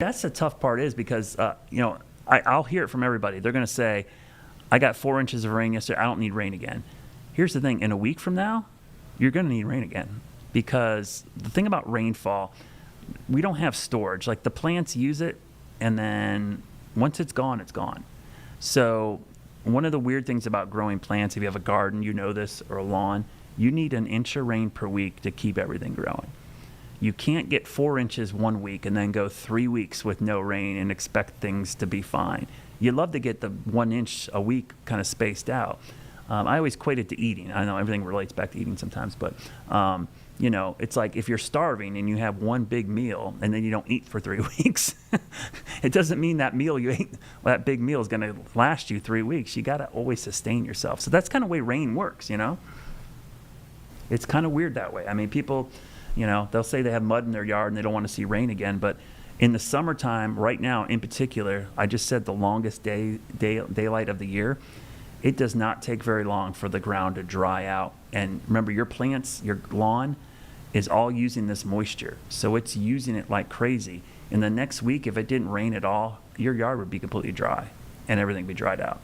That's the tough part is because, I'll hear it from everybody. They're going to say, I got 4 inches of rain yesterday. I don't need rain again. Here's the thing. In a week from now, you're going to need rain again because the thing about rainfall, we don't have storage. Like the plants use it, and then once it's gone, it's gone. So one of the weird things about growing plants, if you have a garden, you know this, or a lawn, you need an inch of rain per week to keep everything growing. You can't get 4 inches 1 week and then go 3 weeks with no rain and expect things to be fine. You'd love to get the 1 inch a week kind of spaced out. I always equate it to eating. I know everything relates back to eating sometimes, but it's like if you're starving and you have one big meal and then you don't eat for 3 weeks, it doesn't mean that meal you ate, that big meal is going to last you 3 weeks. You got to always sustain yourself. So that's kind of the way rain works, It's kind of weird that way. I mean, people, they'll say they have mud in their yard and they don't want to see rain again, but in the summertime, right now in particular, I just said the longest daylight of the year, it does not take very long for the ground to dry out. And remember, your plants, your lawn is all using this moisture. So it's using it like crazy. In the next week, if it didn't rain at all, your yard would be completely dry and everything would be dried out.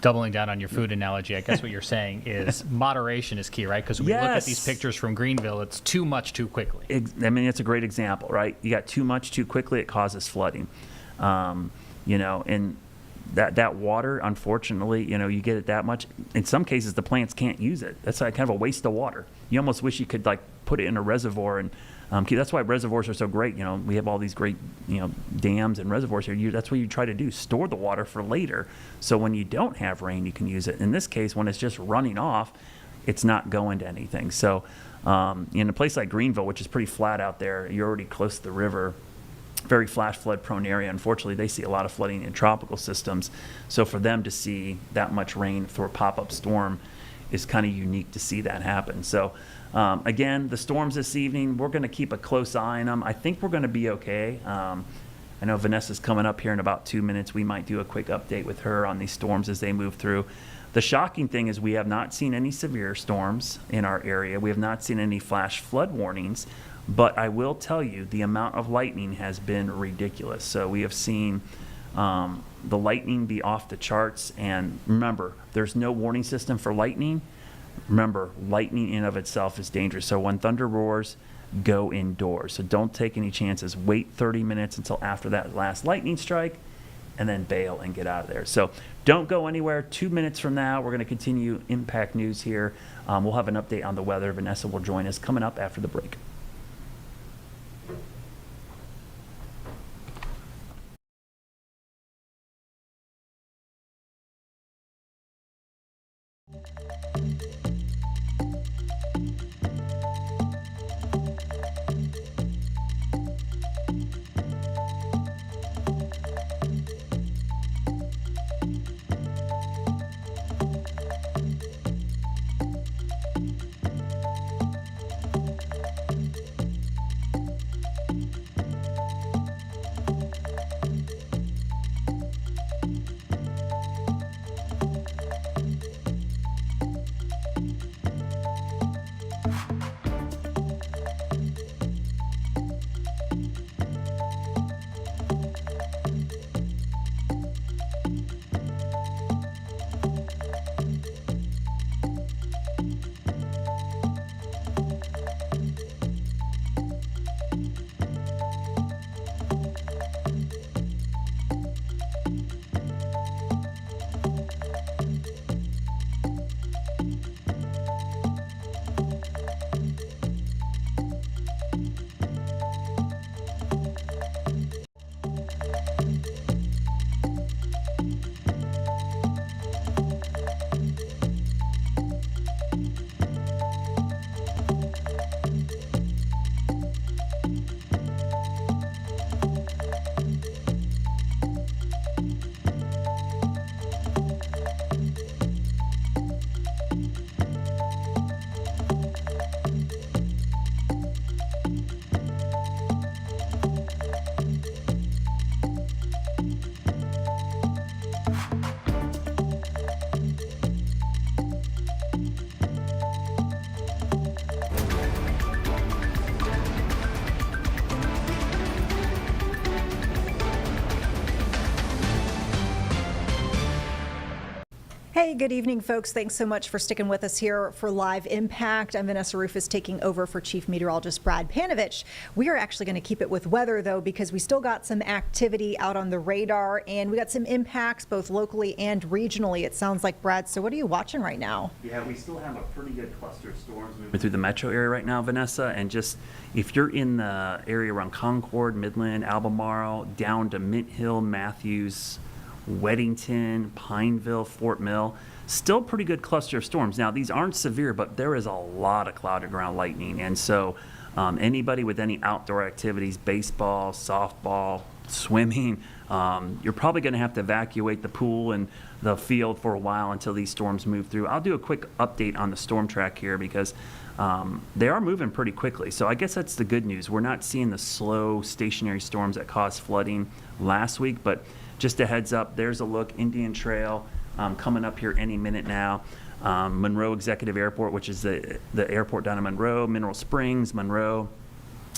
Doubling down on your food analogy, I guess what you're saying is moderation is key, right? Because when we look at these pictures from Greenville, it's too much too quickly. It's a great example, right? You got too much too quickly, it causes flooding. And that water, unfortunately, you get it that much. In some cases, the plants can't use it. That's like kind of a waste of water. You almost wish you could put it in a reservoir and that's why reservoirs are so great. We have all these great, dams and reservoirs here. That's what you try to do, store the water for later. So when you don't have rain, you can use it. In this case, when it's just running off, it's not going to anything. So in a place like Greenville, which is pretty flat out there, you're already close to the river, very flash flood prone area. Unfortunately, they see a lot of flooding in tropical systems. So for them to see that much rain through a pop-up storm is kind of unique to see that happen. So again, the storms this evening, we're going to keep a close eye on them. I think we're going to be okay. I know Vanessa's coming up here in about 2 minutes. We might do a quick update with her on these storms as they move through. The shocking thing is we have not seen any severe storms in our area. We have not seen any flash flood warnings, but I will tell you the amount of lightning has been ridiculous. So we have seen the lightning be off the charts, and remember, there's no warning system for lightning. Remember, lightning in of itself is dangerous. So when thunder roars, go indoors. So don't take any chances. Wait 30 minutes until after that last lightning strike, and then bail and get out of there. So don't go anywhere. 2 minutes from now, we're going to continue Impact News here. We'll have an update on the weather. Vanessa will join us coming up after the break. Hey, good evening, folks. Thanks so much for sticking with us here for Live Impact. I'm Vanessa Rufus, taking over for Chief Meteorologist Brad Panovich. We are actually going to keep it with weather, though, because we still got some activity out on the radar, and we got some impacts both locally and regionally, it sounds like, Brad. So what are you watching right now? Yeah, we still have a pretty good cluster of storms moving through the metro area right now, Vanessa, and just if you're in the area around Concord, Midland, Albemarle, down to Mint Hill, Matthews, Weddington, Pineville, Fort Mill, still pretty good cluster of storms. Now, these aren't severe, but there is a lot of cloud to ground lightning. And so anybody with any outdoor activities, baseball, softball, swimming, you're probably going to have to evacuate the pool and the field for a while until these storms move through. I'll do a quick update on the storm track here because they are moving pretty quickly. So I guess that's the good news. We're not seeing the slow stationary storms that caused flooding last week, but just a heads up, there's a look, Indian Trail coming up here any minute now. Monroe Executive Airport, which is the airport down in Monroe, Mineral Springs, Monroe,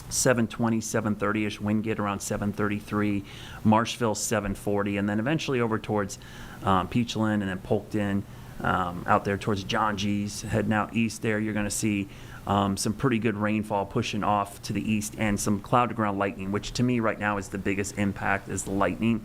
7:20, 7:30-ish, Wingate around 7:33, Marshville 7:40, and then eventually over towards Peachland and then Polkton, out there towards John G's, heading out east there, you're going to see some pretty good rainfall pushing off to the east and some cloud to ground lightning, which to me right now is the biggest impact is the lightning.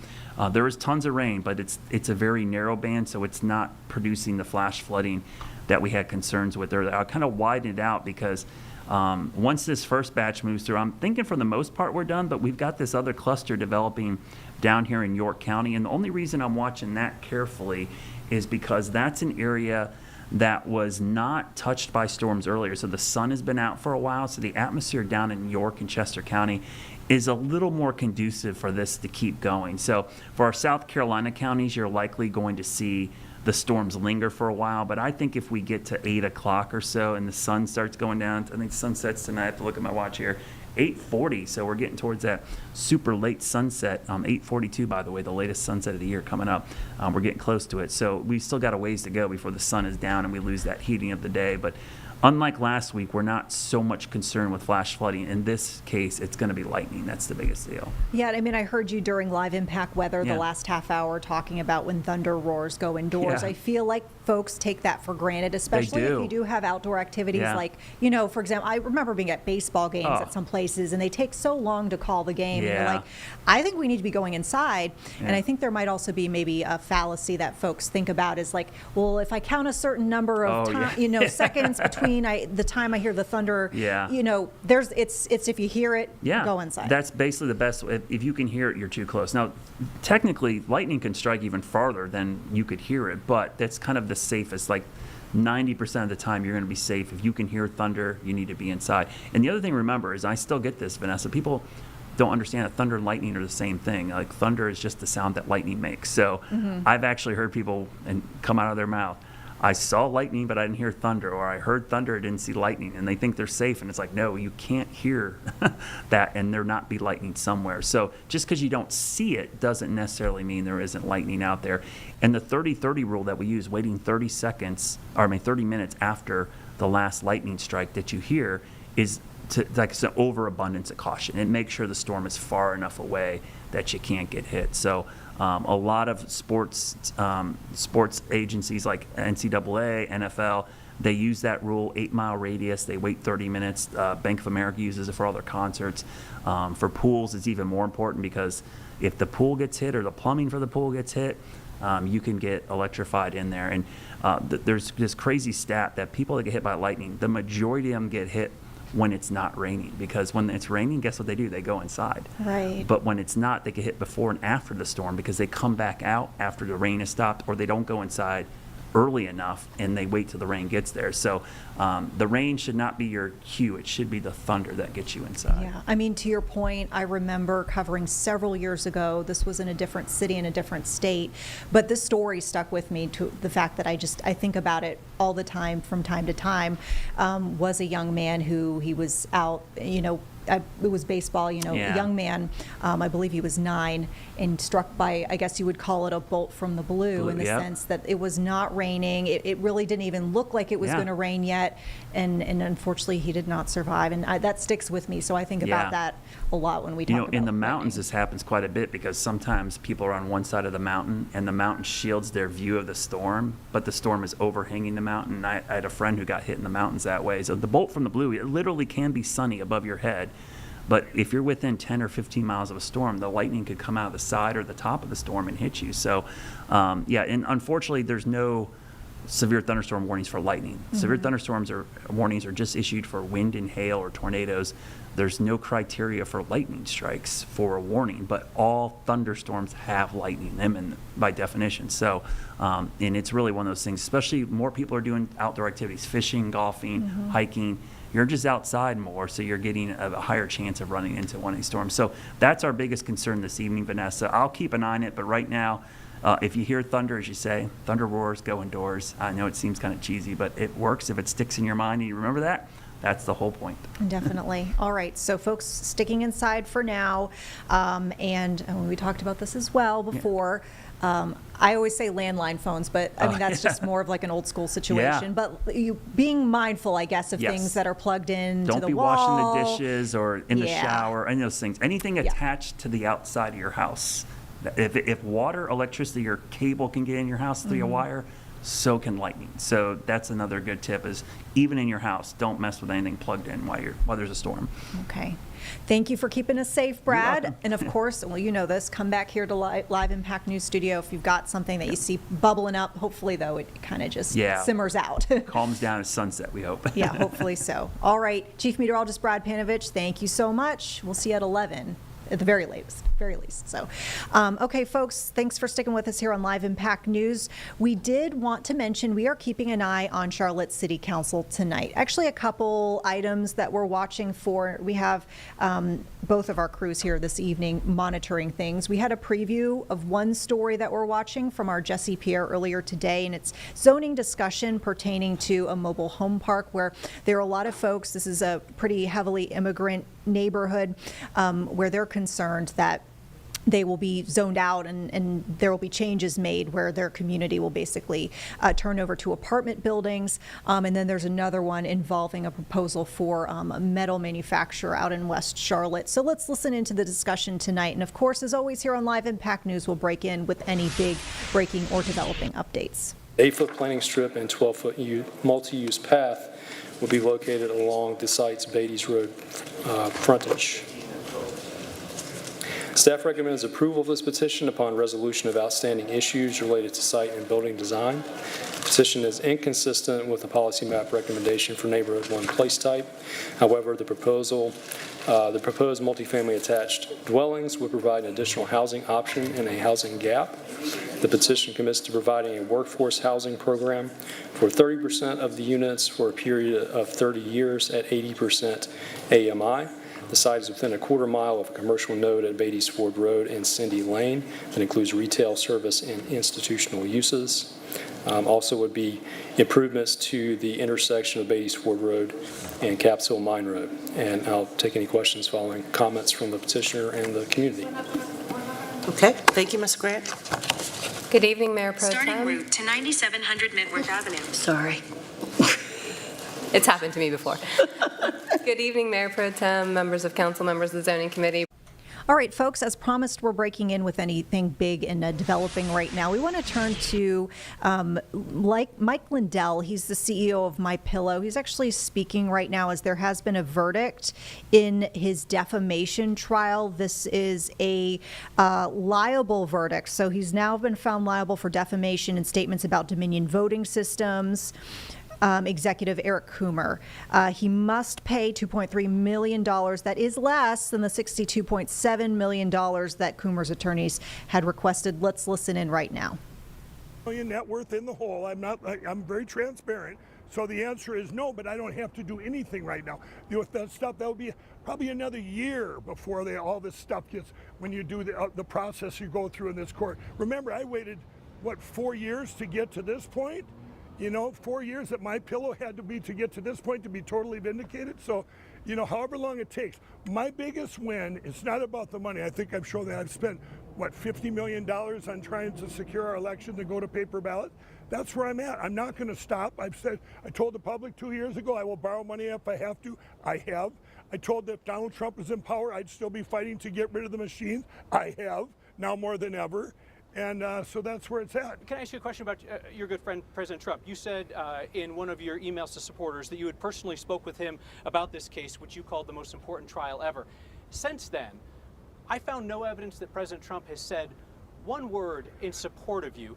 There is tons of rain, but it's a very narrow band, so it's not producing the flash flooding that we had concerns with. I kind of widened it out because once this first batch moves through, I'm thinking for the most part we're done, but we've got this other cluster developing down here in York County, and the only reason I'm watching that carefully is because that's an area that was not touched by storms earlier. So the sun has been out for a while, so the atmosphere down in York and Chester County is a little more conducive for this to keep going. So for our South Carolina counties, you're likely going to see the storms linger for a while, but I think if we get to 8 o'clock or so and the sun starts going down, I think sun sets tonight, I have to look at my watch here, 8:40, so we're getting towards that super late sunset. 8:42, by the way, the latest sunset of the year coming up. We're getting close to it, so we've still got a ways to go before the sun is down and we lose that heating of the day. But unlike last week, we're not so much concerned with flash flooding. In this case, it's going to be lightning. That's the biggest deal. Yeah, I mean, I heard you during Live Impact Weather Yeah. the last half hour talking about when thunder roars go indoors. Yeah. I feel like folks take that for granted, especially if do. you do have outdoor activities Yeah. like, for example, I remember being at baseball games Oh. at some places and they take so long to call the game. And you're Yeah. like, I think we need to be going inside. And Yeah. I think there might also be maybe a fallacy that folks think about is like, well, if I count a certain number of Oh, yeah. seconds between the time I hear the thunder, Yeah. it's if you hear it, Yeah, go inside. that's basically the best. If you can hear it, you're too close. Now, technically, lightning can strike even farther than you could hear it, but that's kind of the safest. Like 90% of the time, you're going to be safe. If you can hear thunder, you need to be inside. And the other thing, remember, is I still get this, Vanessa. People don't understand that thunder and lightning are the same thing. Like thunder is just the sound that lightning makes. So I've actually heard people and come out of their mouth, I saw lightning, but I didn't hear thunder, or I heard thunder, I didn't see lightning, and they think they're safe, and it's like, no, you can't hear that, and there not be lightning somewhere. So just because you don't see it doesn't necessarily mean there isn't lightning out there. And the 30-30 rule that we use, waiting 30 minutes after the last lightning strike that you hear, is like it's an overabundance of caution. It makes sure the storm is far enough away that you can't get hit. So a lot of sports agencies like NCAA, NFL, they use that rule, 8-mile radius. They wait 30 minutes. Bank of America uses it for all their concerts. For pools, it's even more important because if the pool gets hit or the plumbing for the pool gets hit, you can get electrified in there. And there's this crazy stat that people that get hit by lightning, the majority of them get hit when it's not raining, because when it's raining, guess what they do? They go inside. Right. But when it's not, they get hit before and after the storm because they come back out after the rain has stopped, or they don't go inside early enough and they wait till the rain gets there. So the rain should not be your cue. It should be the thunder that gets you inside. Yeah, I mean, to your point, I remember covering several years ago, this was in a different city in a different state, but this story stuck with me to the fact that I think about it all the time from time to time, was a young man who he was out, it was baseball, a young man, I believe he was 9, and struck by, I guess you would call it a bolt from the blue in the sense that it was not raining. It really didn't even look like it was going to rain yet, and unfortunately he did not survive, and that sticks with me. So I think about that a lot when we talk about in the mountains, lightning. this happens quite a bit because sometimes people are on one side of the mountain and the mountain shields their view of the storm, but the storm is overhanging the mountain. I had a friend who got hit in the mountains that way. So the bolt from the blue, it literally can be sunny above your head, but if you're within 10 or 15 miles of a storm, the lightning could come out of the side or the top of the storm and hit you. So and unfortunately there's no severe thunderstorm warnings for lightning. Severe thunderstorms or warnings are just issued for wind and hail or tornadoes. There's no criteria for lightning strikes for a warning, but all thunderstorms have lightning in them and by definition. So, and it's really one of those things, especially more people are doing outdoor activities, fishing, golfing, hiking. You're just outside more, so you're getting a higher chance of running into one of these storms. So that's our biggest concern this evening, Vanessa. I'll keep an eye on it, but right now, if you hear thunder, as you say, thunder roars, go indoors. I know it seems kind of cheesy, but it works if it sticks in your mind and you remember that. That's the whole point. Definitely. All right. So folks sticking inside for now. And we talked about this as well before. I always say landline phones, but I mean, that's just more of like an old school situation. But you being mindful, I guess, of things that are plugged in to the wall. Don't be washing the dishes or in the shower, any of those things. Anything attached to the outside of your house. If water, electricity, or cable can get in your house through a wire, so can lightning. So that's another good tip is even in your house, don't mess with anything plugged in while there's a storm. Okay. Thank you for keeping us safe, Brad. welcome. And of course, well, you know this, come back here to Live Impact News Studio if you've got something that you see bubbling up. Hopefully, though, it kind of just simmers out. Calms down at sunset, we hope. Yeah, hopefully so. All right. Chief Meteorologist Brad Panovich, thank you so much. We'll see you at 11. At the very least. So, okay, folks, thanks for sticking with us here on Live Impact News. We did want to mention we are keeping an eye on Charlotte City Council tonight. Actually, a couple items that we're watching for. We have both of our crews here this evening monitoring things. We had a preview of one story that we're watching from our Jesse Pierre earlier today, and it's zoning discussion pertaining to a mobile home park where there are a lot of folks. This is a pretty heavily immigrant neighborhood where they're concerned that they will be zoned out and there will be changes made where their community will basically turn over to apartment buildings. And then there's another one involving a proposal for a metal manufacturer out in West Charlotte. So let's listen into the discussion tonight. And of course, as always here on Live Impact News, we'll break in with any big breaking or developing updates. 8-foot planting strip and 12-foot multi-use path will be located along the site's Beatty's Road frontage. Staff recommends approval of this petition upon resolution of outstanding issues related to site and building design. The petition is inconsistent with the policy map recommendation for neighborhood 1 place type. However, the proposed multifamily attached dwellings would provide an additional housing option and a housing gap. The petition commits to providing a workforce housing program for 30% of the units for a period of 30 years at 80% AMI. The site is within a quarter mile of a commercial node at Beatty's Ford Road and Cindy Lane that includes retail, service, and institutional uses. Also would be improvements to the intersection of Beatty's Ford Road and Caps Hill Mine Road. And I'll take any questions following comments from the petitioner and the community. Okay, thank you, Ms. Grant. Good evening, Mayor Pro Starting Tem. route to 9700 Midworth Avenue. Sorry. It's happened to me before. Good evening, Mayor Pro Tem, members of council, members of the zoning committee. All right, folks, as promised, we're breaking in with anything big and developing right now. We want to turn to Mike Lindell. He's the CEO of MyPillow. He's actually speaking right now as there has been a verdict in his defamation trial. This is a liable verdict. So he's now been found liable for defamation and statements about Dominion voting systems. Executive Eric Coomer. He must pay $2.3 million. That is less than the $62.7 million that Coomer's attorneys had requested. Let's listen in right now. Net worth in the hole. I'm very transparent. So the answer is no, but I don't have to do anything right now. With that stuff, that will be probably another year before all this stuff gets, when you do the process you go through in this court. Remember, I waited, 4 years to get to this point? 4 years that MyPillow had to get to this point to be totally vindicated. So you know, however long it takes. My biggest win, it's not about the money. I think I've shown that I've spent, what, $50 million on trying to secure our election to go to paper ballot. That's where I'm at. I'm not going to stop. I told the public 2 years ago I will borrow money if I have to. I have. I told that if Donald Trump was in power, I'd still be fighting to get rid of the machines. I have, now more than ever. And so that's where it's at. Can I ask you a question about your good friend, President Trump? You said in one of your emails to supporters that you had personally spoke with him about this case, which you called the most important trial ever. Since then, I found no evidence that President Trump has said one word in support of you.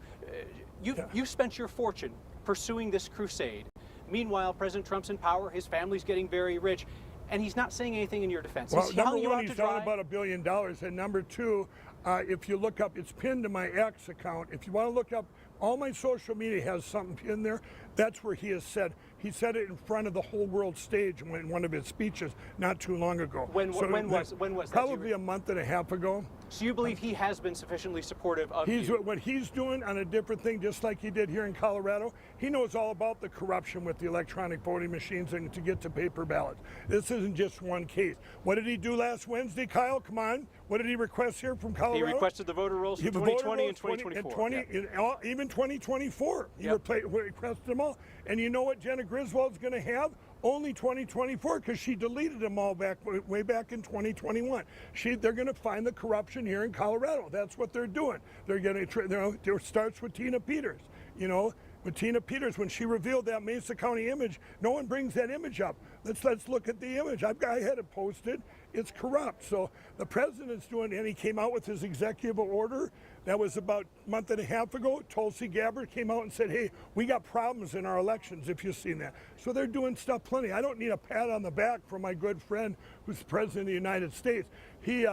You've spent your fortune pursuing this crusade. Meanwhile, President Trump's in power, his family's getting very rich, and he's not saying anything in your defense. Well, Is he number hung you one, out he's to down dry? about $1 billion, and number two, if you look up, it's pinned to my X account. If you want to look up, all my social media has something pinned there. That's where he has said. He said it in front of the whole world stage in one of his speeches not too long ago. When was that? Probably a month and a half ago. So you believe he has been sufficiently supportive of you? What he's doing on a different thing, just like he did here in Colorado, he knows all about the corruption with the electronic voting machines and to get to paper ballots. This isn't just one case. What did he do last Wednesday, Kyle? Come on. What did he request here from Colorado? He requested the voter rolls for 2020 and 2024. Even 2024. He Yep. requested them all. And you know what Jenna Griswold's going to have? Only 2024, because she deleted them all way back in 2021. They're going to find the corruption here in Colorado. That's what they're doing. They're going to. It starts with Tina Peters. You know, with Tina Peters, when she revealed that Mesa County image, no one brings that image up. Let's look at the image. I had it posted. It's corrupt. So the president's doing, and he came out with his executive order. That was about a month and a half ago. Tulsi Gabbard came out and said, hey, we got problems in our elections, if you've seen that. So they're doing stuff plenty. I don't need a pat on the back from my good friend who's the president of the United States. He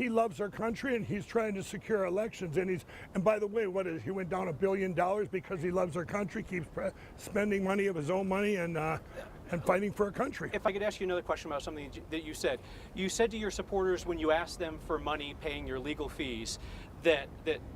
loves our country, and he's trying to secure elections. And by the way, he went down $1 billion because he loves our country, keeps spending money of his own money and fighting for our country. If I could ask you another question about something that you said. You said to your supporters when you asked them for money paying your legal fees that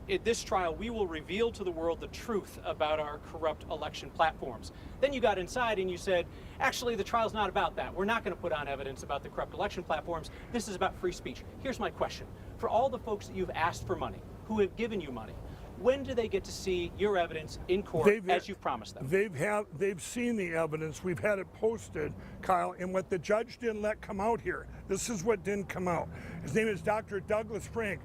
in this trial we will reveal to the world the truth about our corrupt election platforms. Then you got inside and you said, actually the trial's not about that. We're not going to put on evidence about the corrupt election platforms. This is about free speech. Here's my question. For all the folks that you've asked for money, who have given you money, when do they get to see your evidence in court as you've promised them? They've seen the evidence. We've had it posted, Kyle, and what the judge didn't let come out here. This is what didn't come out. His name is Dr. Douglas Frank.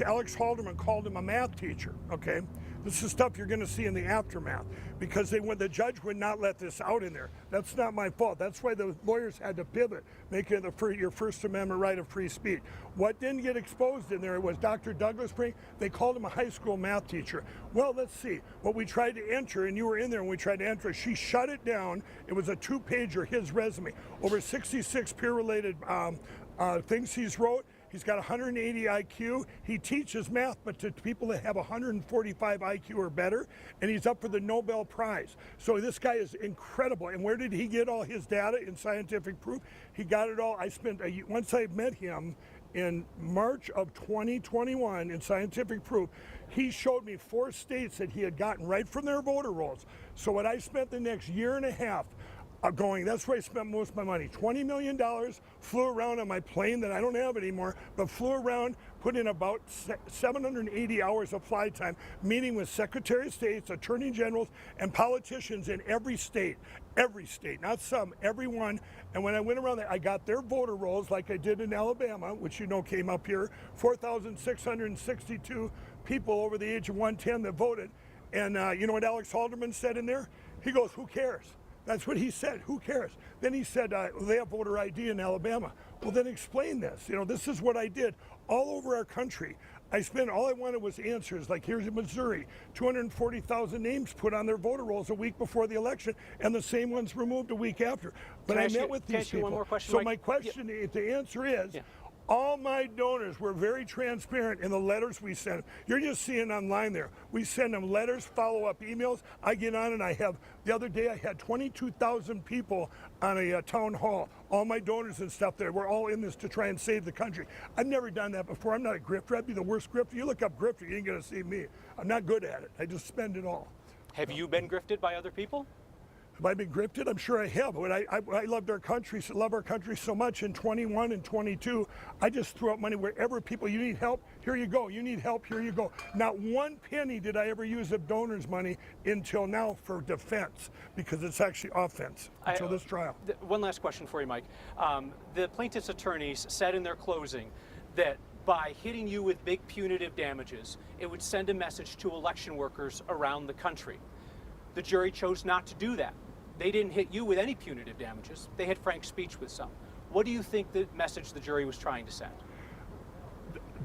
Alex Halderman called him a math teacher, okay? This is stuff you're going to see in the aftermath because the judge would not let this out in there. That's not my fault. That's why the lawyers had to pivot, making it your First Amendment right of free speech. What didn't get exposed in there was Dr. Douglas Frank. They called him a high school math teacher. Well, let's see. What we tried to enter, and you were in there when we tried to enter, she shut it down. It was a 2-pager, his resume. Over 66 peer-related things he's wrote. He's got 180 IQ. He teaches math, but to people that have 145 IQ or better, and he's up for the Nobel Prize. So this guy is incredible. And where did he get all his data in scientific proof? He got it all. Once I met him in March of 2021 in scientific proof, he showed me 4 states that he had gotten right from their voter rolls. So what I spent the next year and a half that's where I spent most of my money. $20 million, flew around on my plane that I don't have anymore, but flew around, put in about 780 hours of flight time, meeting with Secretary of States, Attorney Generals, and politicians in every state, not some, every one. And when I went around there, I got their voter rolls like I did in Alabama, which you know came up here, 4,662 people over the age of 110 that voted. And you know what Alex Halderman said in there? He goes, who cares? That's what he said. Who cares? Then he said, they have voter ID in Alabama. Well, then explain this. You know, this is what I did all over our country. All I wanted was answers. Like here's in Missouri, 240,000 names put on their voter rolls a week before the election, and the same ones removed a week after. But I met with these people. One more question, so Mike? my question, the answer is, all my donors were very transparent in the letters we sent. You're just seeing online there. We send them letters, follow-up emails. I get on and the other day I had 22,000 people on a town hall. All my donors and stuff there. We're all in this to try and save the country. I've never done that before. I'm not a grifter. I'd be the worst grifter. You look up grifter, you ain't gonna see me. I'm not good at it. I just spend it all. Have you been grifted by other people? Have I been grifted? I'm sure I have, but I loved our country, love our country so much. In 21 and 22, I just threw out money wherever people, you need help, here you go. You need help, here you go. Not one penny did I ever use of donors' money until now for defense, because it's actually offense until this trial. One last question for you, Mike. The plaintiff's attorneys said in their closing that by hitting you with big punitive damages, it would send a message to election workers around the country. The jury chose not to do that. They didn't hit you with any punitive damages. They hit Frank's speech with some. What do you think the message the jury was trying to send?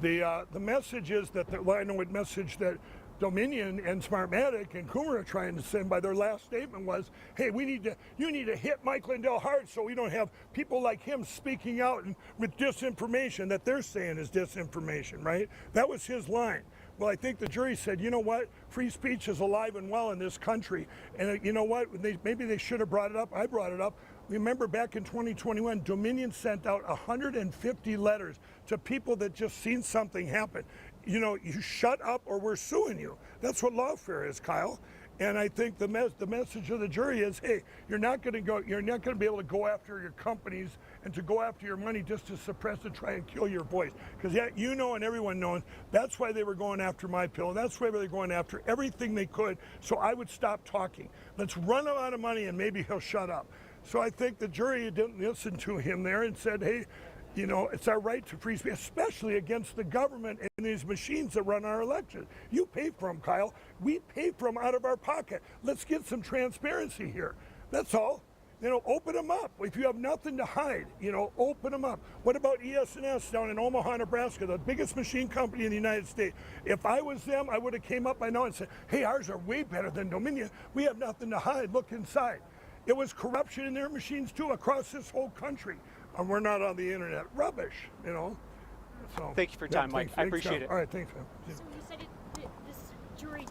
The message is that, I know what message that Dominion and Smartmatic and Coomer are trying to send by their last statement was, hey, you need to hit Mike Lindell hard so we don't have people like him speaking out and with disinformation that they're saying is disinformation, right? That was his line. Well, I think the jury said, you know what, free speech is alive and well in this country. And you know what, maybe they should have brought it up. I brought it up. Remember back in 2021, Dominion sent out 150 letters to people that just seen something happen. You know, you shut up or we're suing you. That's what lawfare is, Kyle. And I think the message of the jury is, hey, you're not going to be able to go after your companies and to go after your money just to suppress and try and kill your voice. Because you know, and everyone knows, that's why they were going after my pillow. That's why they were going after everything they could. So I would stop talking. Let's run him out of money and maybe he'll shut up. So I think the jury didn't listen to him there and said, hey, you know, it's our right to free speech, especially against the government and these machines that run our elections. You pay for them, Kyle. We pay for them out of our pocket. Let's get some transparency here. That's all. You know, open them up. If you have nothing to hide, you know, open them up. What about ES&S down in Omaha, Nebraska, the biggest machine company in the United States? If I was them, I would have came up by now and said, hey, ours are way better than Dominion. We have nothing to hide. Look inside. It was corruption in their machines, too, across this whole country. And we're not on the internet. Rubbish, you know. So, Thank you for your time, Mike. I appreciate it. All right, thanks, man. So you said this jury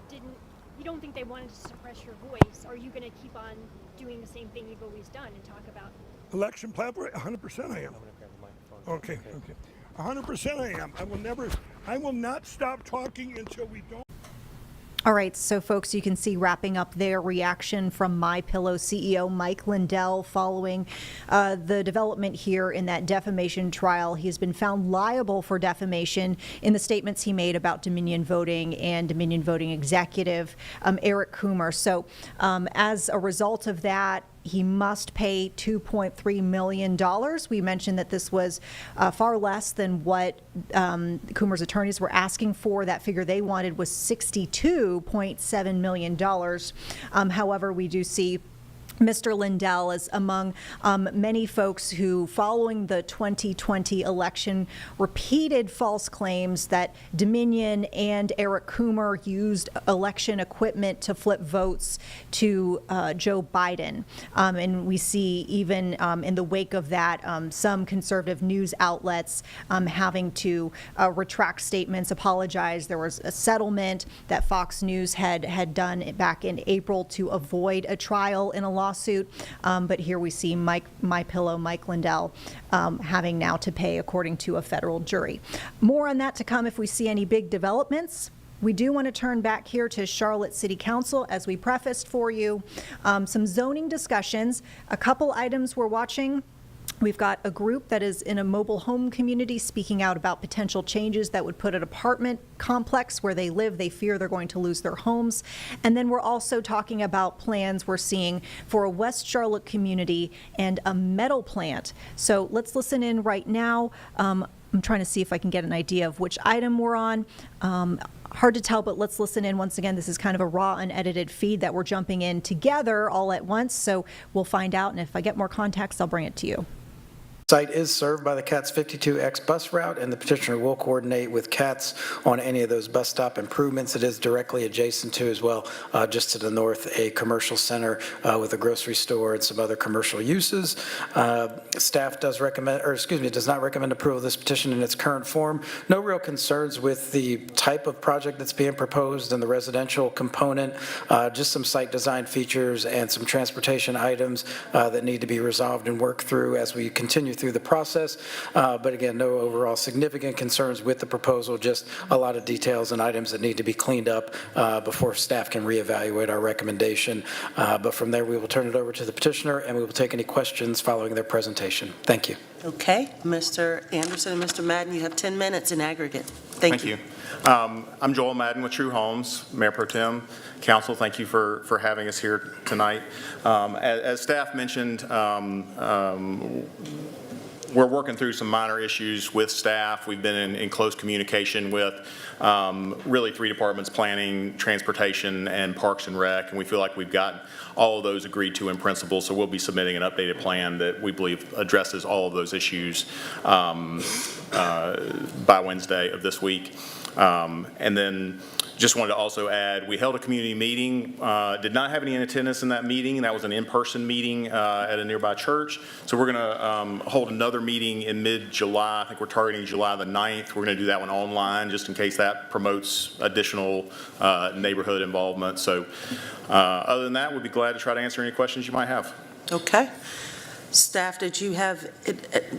you don't think they wanted to suppress your voice. Are you going to keep on doing the same thing you've always done and talk about? Election platform, 100% I am. Okay. 100% I am. I will not stop talking until we don't. All right, so folks, you can see wrapping up their reaction from MyPillow CEO Mike Lindell following the development here in that defamation trial. He has been found liable for defamation in the statements he made about Dominion Voting and Dominion Voting executive Eric Coomer. So as a result of that, he must pay $2.3 million. We mentioned that this was far less than what Coomer's attorneys were asking for. That figure they wanted was $62.7 million. However, we do see Mr. Lindell is among many folks who, following the 2020 election, repeated false claims that Dominion and Eric Coomer used election equipment to flip votes to Joe Biden. And we see even in the wake of that, some conservative news outlets having to retract statements, apologize. There was a settlement that Fox News had done back in April to avoid a trial in a lawsuit, but here we see MyPillow, Mike Lindell, having now to pay according to a federal jury. More on that to come if we see any big developments. We do want to turn back here to Charlotte City Council, as we prefaced for you. Some zoning discussions, a couple items we're watching. We've got a group that is in a mobile home community speaking out about potential changes that would put an apartment complex where they live. They fear they're going to lose their homes. And then we're also talking about plans we're seeing for a West Charlotte community and a metal plant. So let's listen in right now. I'm trying to see if I can get an idea of which item we're on. Hard to tell, but let's listen in once again. This is kind of a raw, unedited feed that we're jumping in together all at once. So we'll find out. And if I get more context, I'll bring it to you. Site is served by the CATS 52X bus route, and the petitioner will coordinate with CATS on any of those bus stop improvements. It is directly adjacent to, as well, just to the north, a commercial center with a grocery store and some other commercial uses. Staff does not recommend approval of this petition in its current form. No real concerns with the type of project that's being proposed and the residential component, just some site design features and some transportation items that need to be resolved and worked through as we continue through through the process. But again, no overall significant concerns with the proposal, just a lot of details and items that need to be cleaned up before staff can reevaluate our recommendation. But from there, we will turn it over to the petitioner, and we will take any questions following their presentation. Thank you. Okay, Mr. Anderson and Mr. Madden, you have 10 minutes in aggregate. Thank you. I'm Joel Madden with True Homes, Mayor Pro Tem. Council, thank you for having us here tonight. As staff mentioned, we're working through some minor issues with staff. We've been in close communication with really 3 departments: planning, transportation, and parks and rec, and we feel like we've got all of those agreed to in principle, so we'll be submitting an updated plan that we believe addresses all of those issues by Wednesday of this week. And then just wanted to also add, we held a community meeting, did not have any in attendance in that meeting. That was an in-person meeting at a nearby church. So we're going to hold another meeting in mid-July. I think we're targeting July the 9th. We're going to do that one online just in case that promotes additional neighborhood involvement. So other than that, we'd be glad to try to answer any questions you might have. Okay. Staff, did you have,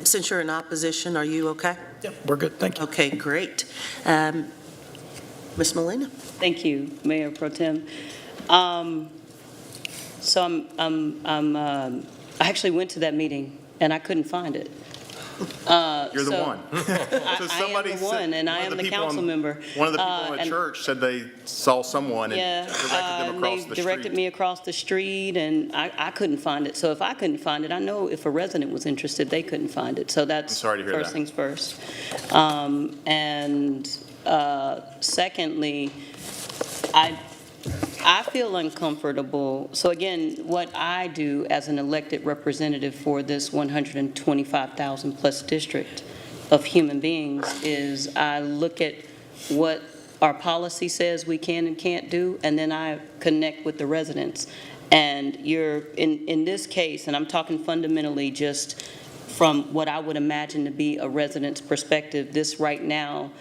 since you're in opposition, are you okay? Yep, we're good. Thank you. Okay, great. Ms. Molina? Thank you, Mayor Pro Tem. So I actually went to that meeting and I couldn't find it. You're the one. So somebody I am the one, and I am the council member. One of the people in the church said they saw someone and directed them across the street. They directed me across the street, and I couldn't find it. So if I couldn't find it, I know if a resident was interested, they couldn't find it. So that's first things first. And secondly, I feel uncomfortable. So again, what I do as an elected representative for this 125,000 plus district of human beings is I look at what our policy says we can and can't do, and then I connect with the residents. And you're, in this case, and I'm talking fundamentally just from what I would imagine to be a resident's perspective, this right now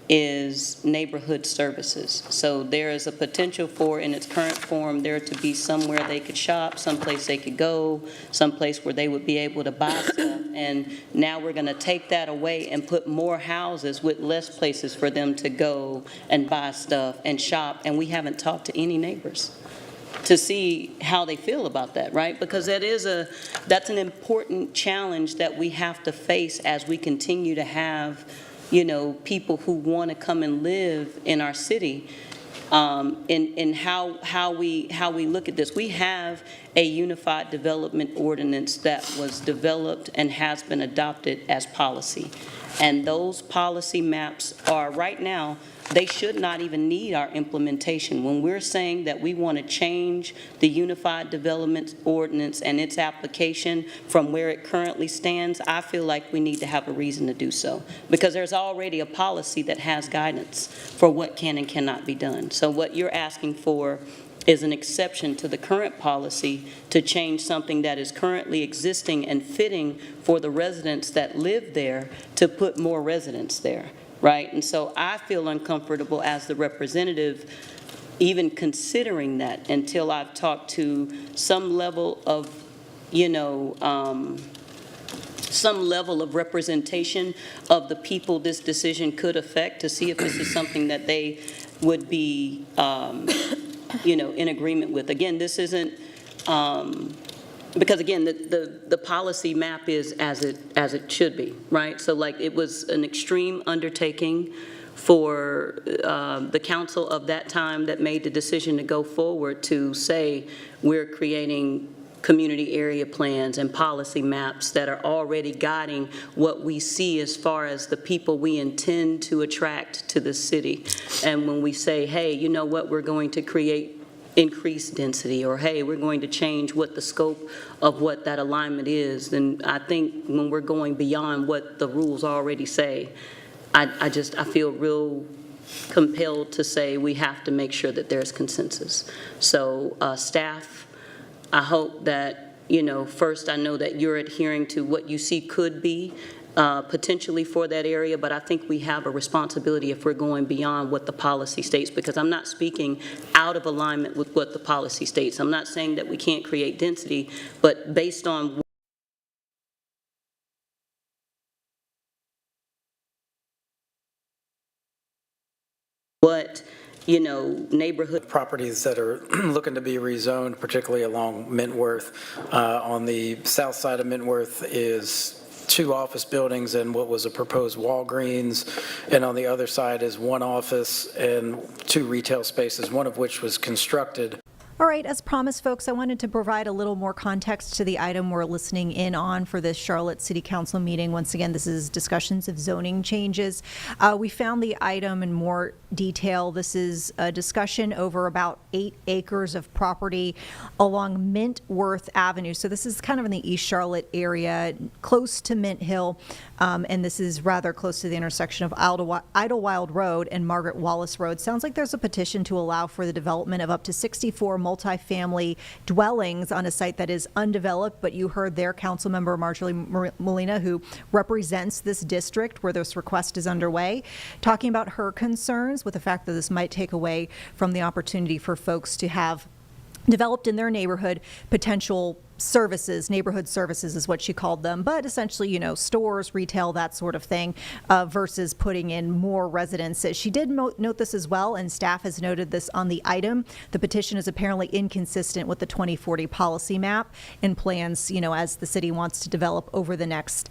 is neighborhood services. So there is a potential for, in its current form, there to be somewhere they could shop, someplace they could go, someplace where they would be able to buy stuff. And now we're going to take that away and put more houses with less places for them to go and buy stuff and shop. And we haven't talked to any neighbors to see how they feel about that, right? Because that's an important challenge that we have to face as we continue to have, you know, people who want to come and live in our city, in how we look at this. We have a unified development ordinance that was developed and has been adopted as policy. And those policy maps are right now, they should not even need our implementation. When we're saying that we want to change the Unified Development Ordinance and its application from where it currently stands, I feel like we need to have a reason to do so, because there's already a policy that has guidance for what can and cannot be done. So what you're asking for is an exception to the current policy to change something that is currently existing and fitting for the residents that live there to put more residents there. Right? And so I feel uncomfortable as the representative even considering that until I've talked to some level of, you know, some level of representation of the people this decision could affect, to see if this is something that they would be, you know, in agreement with. Again, this isn't, because again, the policy map is as it should be, right? So like, it was an extreme undertaking for the council of that time that made the decision to go forward to say we're creating community area plans and policy maps that are already guiding what we see as far as the people we intend to attract to the city. And when we say, hey, you know what, we're going to create increased density, or hey, we're going to change what the scope of what that alignment is, then I think when we're going beyond what the rules already say, I feel real compelled to say we have to make sure that there's consensus. So staff, I hope that, you know, first I know that you're adhering to what you see could be potentially for that area, but I think we have a responsibility if we're going beyond what the policy states, because I'm not speaking out of alignment with what the policy states. I'm not saying that we can't create density, but based on what, neighborhood. Properties that are looking to be rezoned, particularly along Mintworth. On the south side of Mintworth is 2 office buildings and what was a proposed Walgreens, and on the other side is 1 office and 2 retail spaces, one of which was constructed. All right, as promised, folks, I wanted to provide a little more context to the item we're listening in on for this Charlotte City Council meeting. Once again, this is discussions of zoning changes. We found the item in more detail. This is a discussion over about 8 acres of property along Mintworth Avenue. So this is kind of in the East Charlotte area, close to Mint Hill, and this is rather close to the intersection of Idlewild Road and Margaret Wallace Road. Sounds like there's a petition to allow for the development of up to 64 multifamily dwellings on a site that is undeveloped, but you heard their council member Marjorie Molina, who represents this district where this request is underway, talking about her concerns with the fact that this might take away from the opportunity for folks to have developed in their neighborhood potential services. Neighborhood services is what she called them, but essentially, stores, retail, that sort of thing, versus putting in more residences. She did note this as well, and staff has noted this on the item. The petition is apparently inconsistent with the 2040 policy map and plans, as the city wants to develop over the next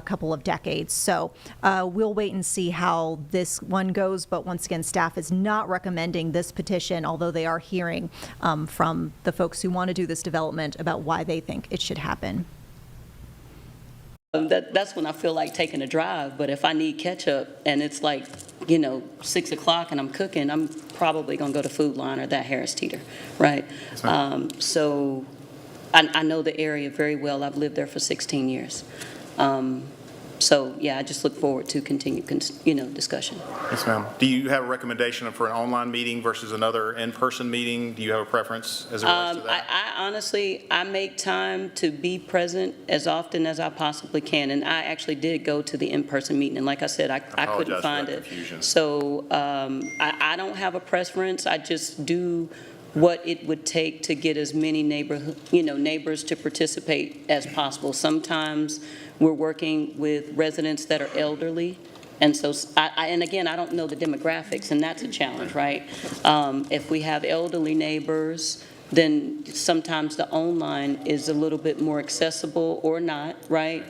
couple of decades. So we'll wait and see how this one goes, but once again, staff is not recommending this petition, although they are hearing from the folks who want to do this development about why they think it should happen. That's when I feel like taking a drive, but if I need ketchup and it's like, 6 o'clock and I'm cooking, I'm probably going to go to Food Line or that Harris Teeter, right? So I know the area very well. I've lived there for 16 years. So, yeah, I just look forward to continued, discussion. Yes, ma'am. Do you have a recommendation for an online meeting versus another in-person meeting? Do you have a preference as it relates to that? I honestly, I make time to be present as often as I possibly can, and I actually did go to the in-person meeting, and like I said, I couldn't find it. So I don't have a preference. I just do what it would take to get as many neighbors to participate as possible. Sometimes we're working with residents that are elderly, and so, and again, I don't know the demographics, and that's a challenge, right? If we have elderly neighbors, then sometimes the online is a little bit more accessible or not, right?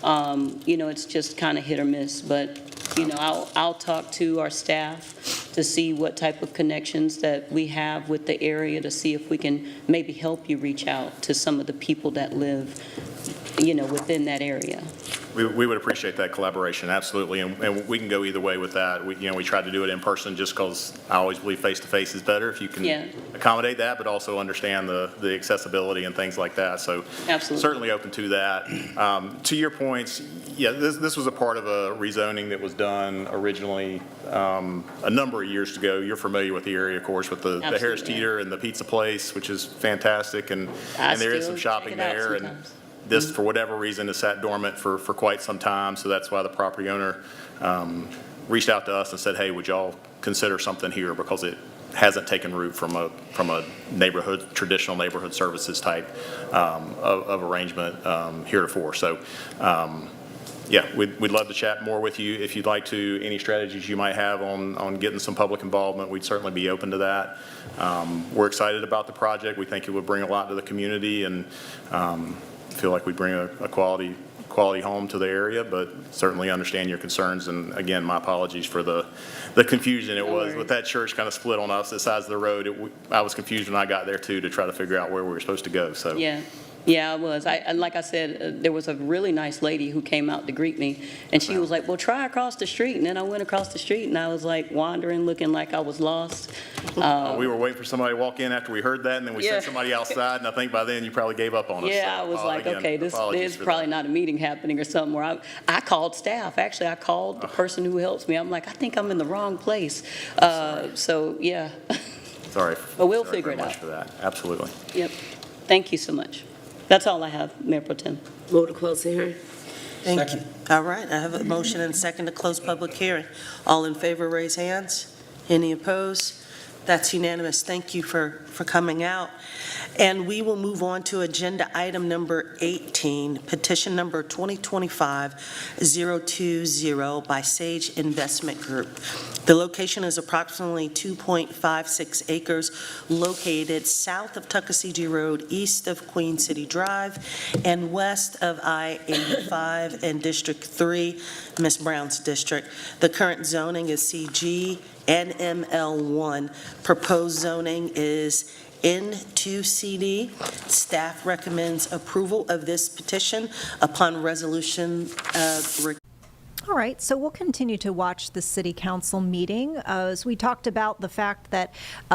It's just kind of hit or miss, but I'll talk to our staff to see what type of connections that we have with the area to see if we can maybe help you reach out to some of the people that live, within that area. We would appreciate that collaboration, absolutely, and we can go either way with that. We tried to do it in person just because I always believe face-to-face is better if you can accommodate that, but also understand the accessibility and things like that. So absolutely. Certainly open to that. To your points, this was a part of a rezoning that was done originally a number of years ago. You're familiar with the area, of course, with the Harris Teeter and the pizza place, which is fantastic, and there is some shopping there. And this, for whatever reason, has sat dormant for quite some time, so that's why the property owner reached out to us and said, hey, would y'all consider something here, because it hasn't taken root from a neighborhood, traditional neighborhood services type of arrangement heretofore. So we'd love to chat more with you. If you'd like to, any strategies you might have on getting some public involvement, we'd certainly be open to that. We're excited about the project. We think it would bring a lot to the community, and feel like we bring a quality home to the area, but certainly understand your concerns. And again, my apologies for the confusion it was with that church kind of split on opposite sides of the road. I was confused when I got there too, to try to figure out where we were supposed to go. So Yeah, I was. And like I said, there was a really nice lady who came out to greet me, and she was like, well, try across the street. And then I went across the street, and I was like wandering, looking like I was lost. We were waiting for somebody to walk in after we heard that, and then we sent somebody outside, and I think by then you probably gave up on us. Yeah, so I was like, okay, there's probably not a meeting happening or something. Where I called staff. Actually, I called the person who helps me. I'm like, I think I'm in the wrong place. So, yeah. Sorry. But we'll figure it out. For that. Absolutely. Yep. Thank you so much. That's all I have, Mayor Pro Tem. Move to close the hearing. Thank you. All right, I have a motion and a second to close public hearing. All in favor, raise hands. Any opposed? That's unanimous. Thank you for coming out. And we will move on to agenda item number 18, petition number 2025-020 by Sage Investment Group. The location is approximately 2.56 acres located south of Tuckasegee Road, east of Queen City Drive, and west of I-85 and District 3, Ms. Brown's district. The current zoning is CG and ML1. Proposed zoning is N2CD. Staff recommends approval of this petition upon resolution of All right, so we'll continue to watch the city council meeting. As we talked about the fact that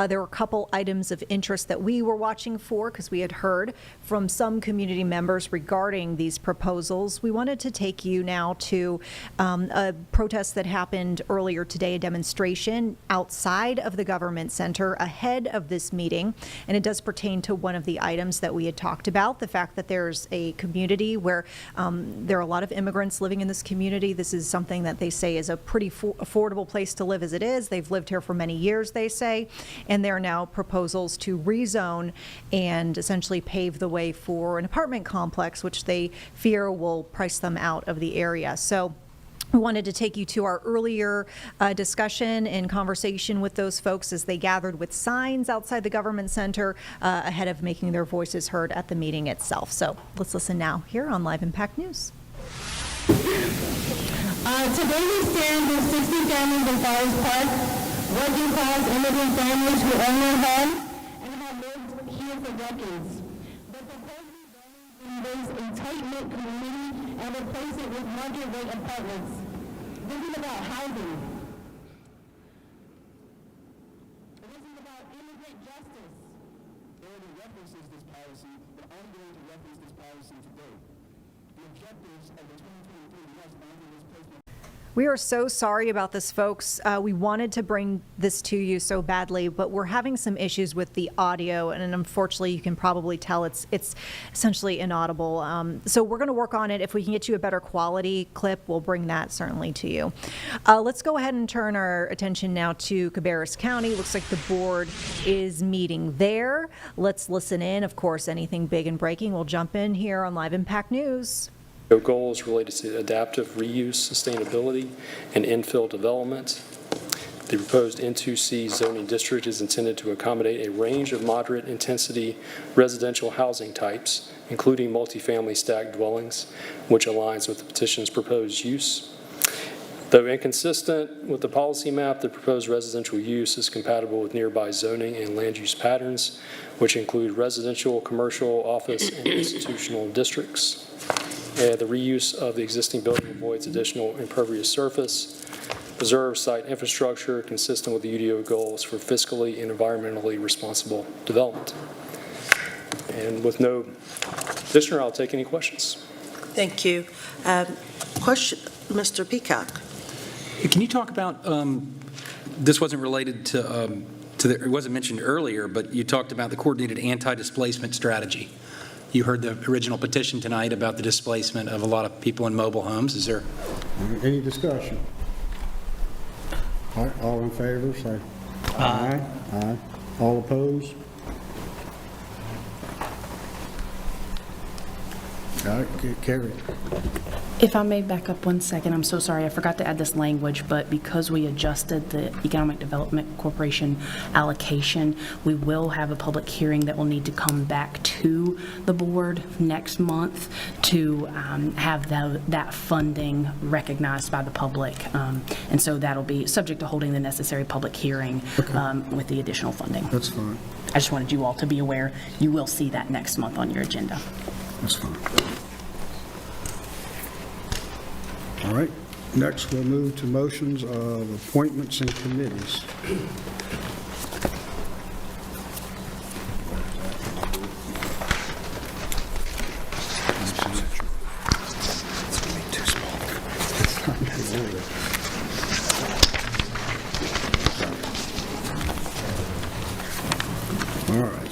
there were a couple items of interest that we were watching for because we had heard from some community members regarding these proposals. We wanted to take you now to a protest that happened earlier today, a demonstration outside of the government center ahead of this meeting. And it does pertain to one of the items that we had talked about, the fact that there's a community where there are a lot of immigrants living in this community. This is something that they say is a pretty affordable place to live as it is. They've lived here for many years, they say, and there are now proposals to rezone and essentially pave the way for an apartment complex, which they fear will price them out of the area. So we wanted to take you to our earlier discussion and conversation with those folks as they gathered with signs outside the government center ahead of making their voices heard at the meeting itself. So let's listen now here on Live Impact News. Today we stand with 60 families in Forest Park, working class immigrant families who own their home and have lived here for decades. The proposed rezoning embrace a tight-knit community and replace it with market-rate apartments. This is about housing. This is about immigrant justice. There are the references this policy, but I'm going to reference this policy today. The objectives of the 2023 West Boundary Placement. We are so sorry about this, folks. We wanted to bring this to you so badly, but we're having some issues with the audio, and unfortunately, you can probably tell it's essentially inaudible. So we're going to work on it. If we can get you a better quality clip, we'll bring that certainly to you. Let's go ahead and turn our attention now to Cabarrus County. Looks like the board is meeting there. Let's listen in. Of course, anything big and breaking, we'll jump in here on Live Impact News. Goals related to adaptive reuse, sustainability, and infill development. The proposed N2C zoning district is intended to accommodate a range of moderate intensity residential housing types, including multifamily stacked dwellings, which aligns with the petition's proposed use. Though inconsistent with the policy map, the proposed residential use is compatible with nearby zoning and land use patterns, which include residential, commercial, office, and institutional districts. The reuse of the existing building avoids additional impervious surface, preserves site infrastructure consistent with the UDO goals for fiscally and environmentally responsible development. And with no petitioner, I'll take any questions. Thank you. Question, Mr. Peacock. Can you talk about, this wasn't related to it wasn't mentioned earlier, but you talked about the coordinated anti-displacement strategy. You heard the original petition tonight about the displacement of a lot of people in mobile homes. Is there any discussion? All right, all in favor, say aye. Aye. All opposed? All right, carried. If I may back up 1 second, I'm so sorry, I forgot to add this language, but because we adjusted the Economic Development Corporation allocation, we will have a public hearing that will need to come back to the board next month to have that funding recognized by the public. And so that'll be subject to holding the necessary public hearing with the additional funding. That's fine. I just wanted you all to be aware. You will see that next month on your agenda. That's fine. All right, next we'll move to motions of appointments and committees. All right.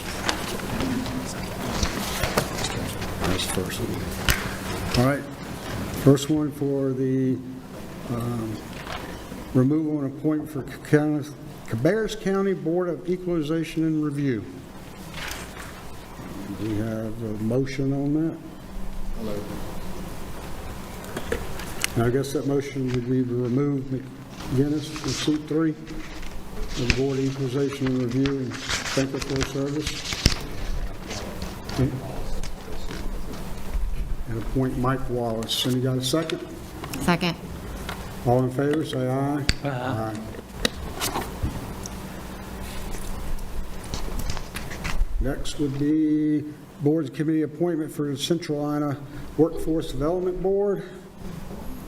That's the first one. All right. First one for the removal and appointment for Cabarrus County Board of Equalization and Review. We have a motion on that. I guess that motion would be to remove McGinnis from seat 3 of the Board of Equalization and Review and thank her for her service. And appoint Mike Wallace. And you got a second? Second. All in favor, say aye. Aye. Next would be Board and Committee appointment for the Central Iowa Workforce Development Board.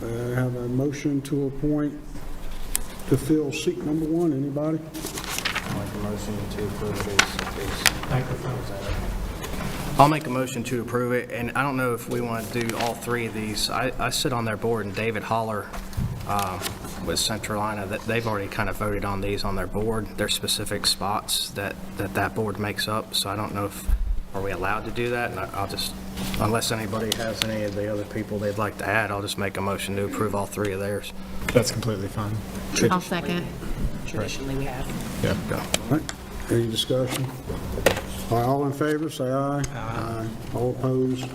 I have a motion to appoint to fill seat number 1. Anybody? I'll make a motion to approve it, and I don't know if we want to do all 3 of these. I sit on their board, and David Holler with Central Iowa, that they've already kind of voted on these on their board. There's specific spots that board makes up, so I don't know if, are we allowed to do that? And I'll just, unless anybody has any of the other people they'd like to add, I'll just make a motion to approve all 3 of theirs. That's completely fine. I'll second. Traditionally, we have. Yeah. Go. All right. Any discussion? All in favor, say aye. Aye. All opposed?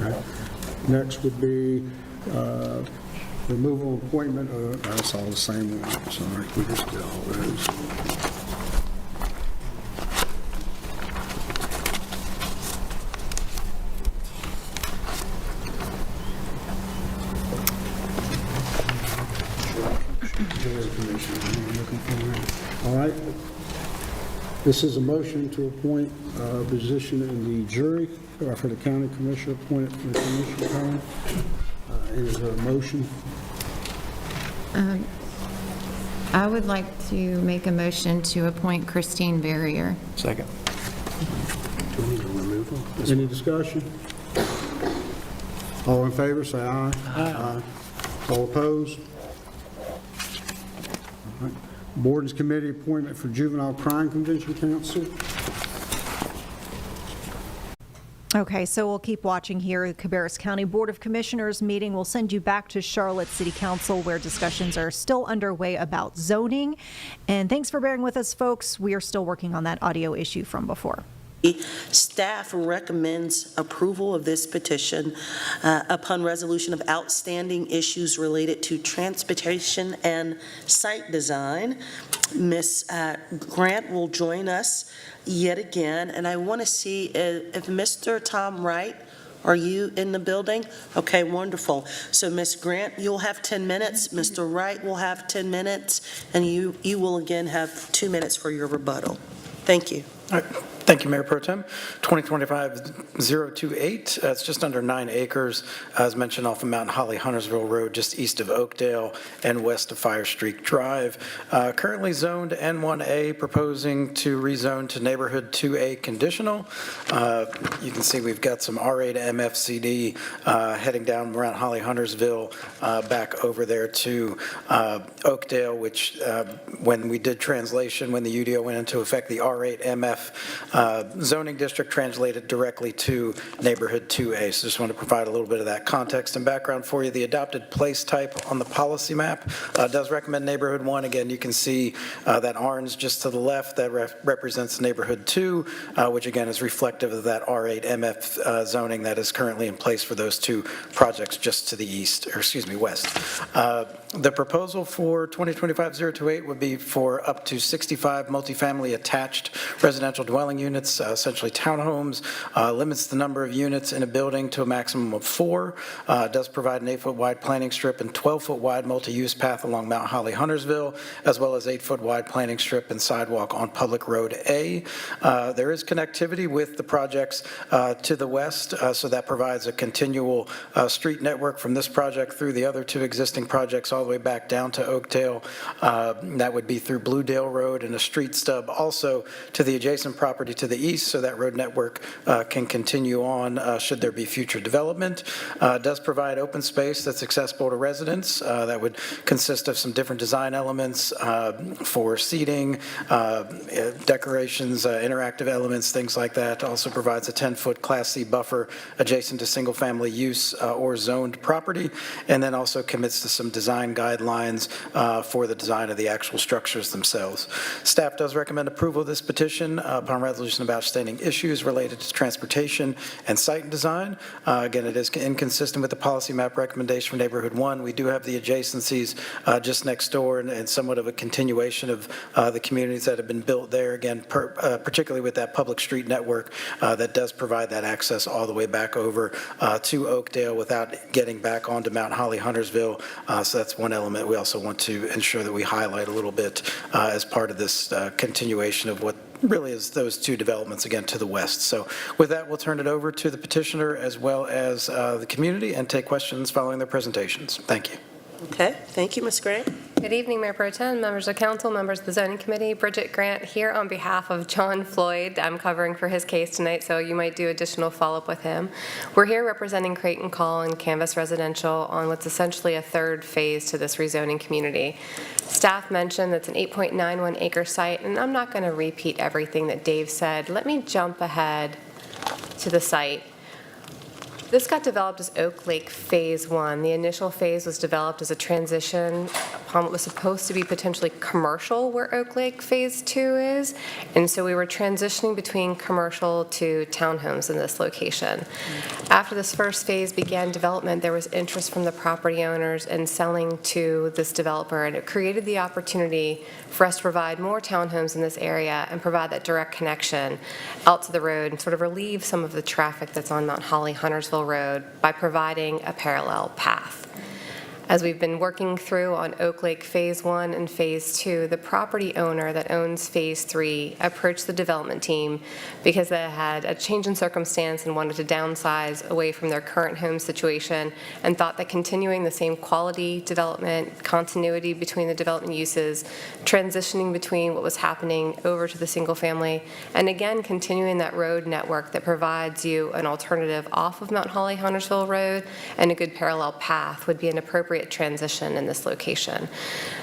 Okay. Next would be removal appointment. That's all the same one. Sorry, we just did all those. All right. This is a motion to appoint a position in the jury for the county commissioner, appointed for the commission term. Is there a motion? I would like to make a motion to appoint Christine Barrier. Second. Do we need to remove them? Any discussion? All in favor, say aye. Aye. All opposed? All right. Board and Committee appointment for Juvenile Crime Convention Council. Okay, so we'll keep watching here. The Cabarrus County Board of Commissioners meeting will send you back to Charlotte City Council, where discussions are still underway about zoning. And thanks for bearing with us, folks. We are still working on that audio issue from before. Staff recommends approval of this petition upon resolution of outstanding issues related to transportation and site design. Ms. Grant will join us yet again, and I want to see if Mr. Tom Wright, are you in the building? Okay, wonderful. So Ms. Grant, you'll have 10 minutes. Mr. Wright will have 10 minutes, and you will again have 2 minutes for your rebuttal. Thank you. All right. Thank you, Mayor Pro Tem. 2025-028, it's just under 9 acres, as mentioned, off of Mount Holly Huntersville Road, just east of Oakdale and west of Fire Street Drive. Currently zoned N1A, proposing to rezone to Neighborhood 2A conditional. You can see we've got some R8 MFCD heading down Mount Holly Huntersville back over there to Oakdale, which when we did translation, when the UDO went into effect, the R8 MF zoning district translated directly to neighborhood 2A. So just want to provide a little bit of that context and background for you. The adopted place type on the policy map does recommend neighborhood 1. Again, you can see that orange just to the left that represents neighborhood 2, which again is reflective of that R8 MF zoning that is currently in place for those 2 projects just to the east, or excuse me, west. The proposal for 2025-028 would be for up to 65 multifamily attached residential dwelling units, essentially townhomes, limits the number of units in a building to a maximum of 4, does provide an 8-foot wide planting strip and 12-foot wide multi-use path along Mount Holly Huntersville, as well as 8-foot wide planting strip and sidewalk on Public Road A. There is connectivity with the projects to the west, so that provides a continual street network from this project through the other 2 existing projects all the way back down to Oakdale. That would be through Bluedale Road and a street stub also to the adjacent property slightly to the east so that road network can continue on should there be future development. It does provide open space that's accessible to residents. That would consist of some different design elements for seating, decorations, interactive elements, things like that. Also provides a 10-foot Class C buffer adjacent to single-family use or zoned property, and then also commits to some design guidelines for the design of the actual structures themselves. Staff does recommend approval of this petition upon resolution of outstanding issues related to transportation and site design. Again, it is inconsistent with the policy map recommendation for Neighborhood 1. We do have the adjacencies just next door and somewhat of a continuation of the communities that have been built there, again, particularly with that public street network that does provide that access all the way back over to Oakdale without getting back onto Mount Holly, Huntersville. So that's one element we also want to ensure that we highlight a little bit as part of this continuation of what really is those two developments again to the west. So with that, we'll turn it over to the petitioner as well as the community and take questions following their presentations. Thank you. Okay, thank you, Ms. Grant. Good evening, Mayor Pro Tem, members of council, members of the zoning committee. Bridget Grant here on behalf of John Floyd. I'm covering for his case tonight, so you might do additional follow-up with him. We're here representing Creighton Call and Canvas Residential on what's essentially a third phase to this rezoning community. Staff mentioned that's an 8.91 acre site, and I'm not going to repeat everything that Dave said. Let me jump ahead to the site. This got developed as Oak Lake Phase 1. The initial phase was developed as a transition upon what was supposed to be potentially commercial where Oak Lake Phase 2 is. And so we were transitioning between commercial to townhomes in this location. After this first phase began development, there was interest from the property owners in selling to this developer, and it created the opportunity for us to provide more townhomes in this area and provide that direct connection out to the road and sort of relieve some of the traffic that's on Mount Holly, Huntersville Road by providing a parallel path. As we've been working through on Oak Lake Phase 1 and Phase 2, the property owner that owns Phase 3 approached the development team because they had a change in circumstance and wanted to downsize away from their current home situation and thought that continuing the same quality development, continuity between the development uses, transitioning between what was happening over to the single family, and again continuing that road network that provides you an alternative off of Mount Holly, Huntersville Road and a good parallel path would be an appropriate transition in this location.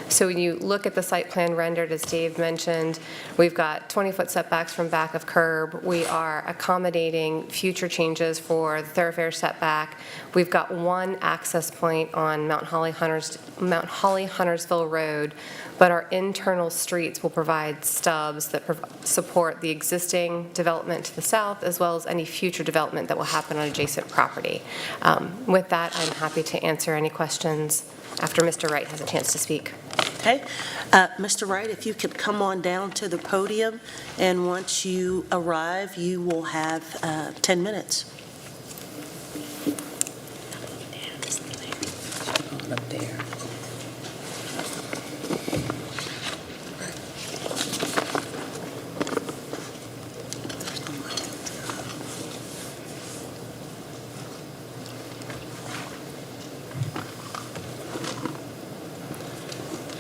So when you look at the site plan rendered, as Dave mentioned, we've got 20-foot setbacks from back of curb. We are accommodating future changes for the thoroughfare setback. We've got one access point on Mount Holly, Huntersville Road, but our internal streets will provide stubs that support the existing development to the south as well as any future development that will happen on adjacent property. With that, I'm happy to answer any questions after Mr. Wright has a chance to speak. Okay. Mr. Wright, if you could come on down to the podium, and once you arrive, you will have 10 minutes. Up there.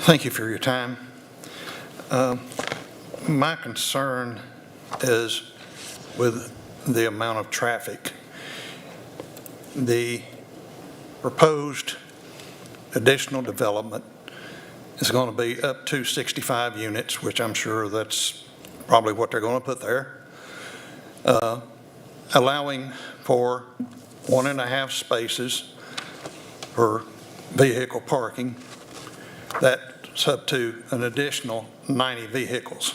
Thank you for your time. My concern is with the amount of traffic. The proposed additional development is going to be up to 65 units, which I'm sure that's probably what they're going to put there, allowing for 1.5 spaces for vehicle parking. That's up to an additional 90 vehicles.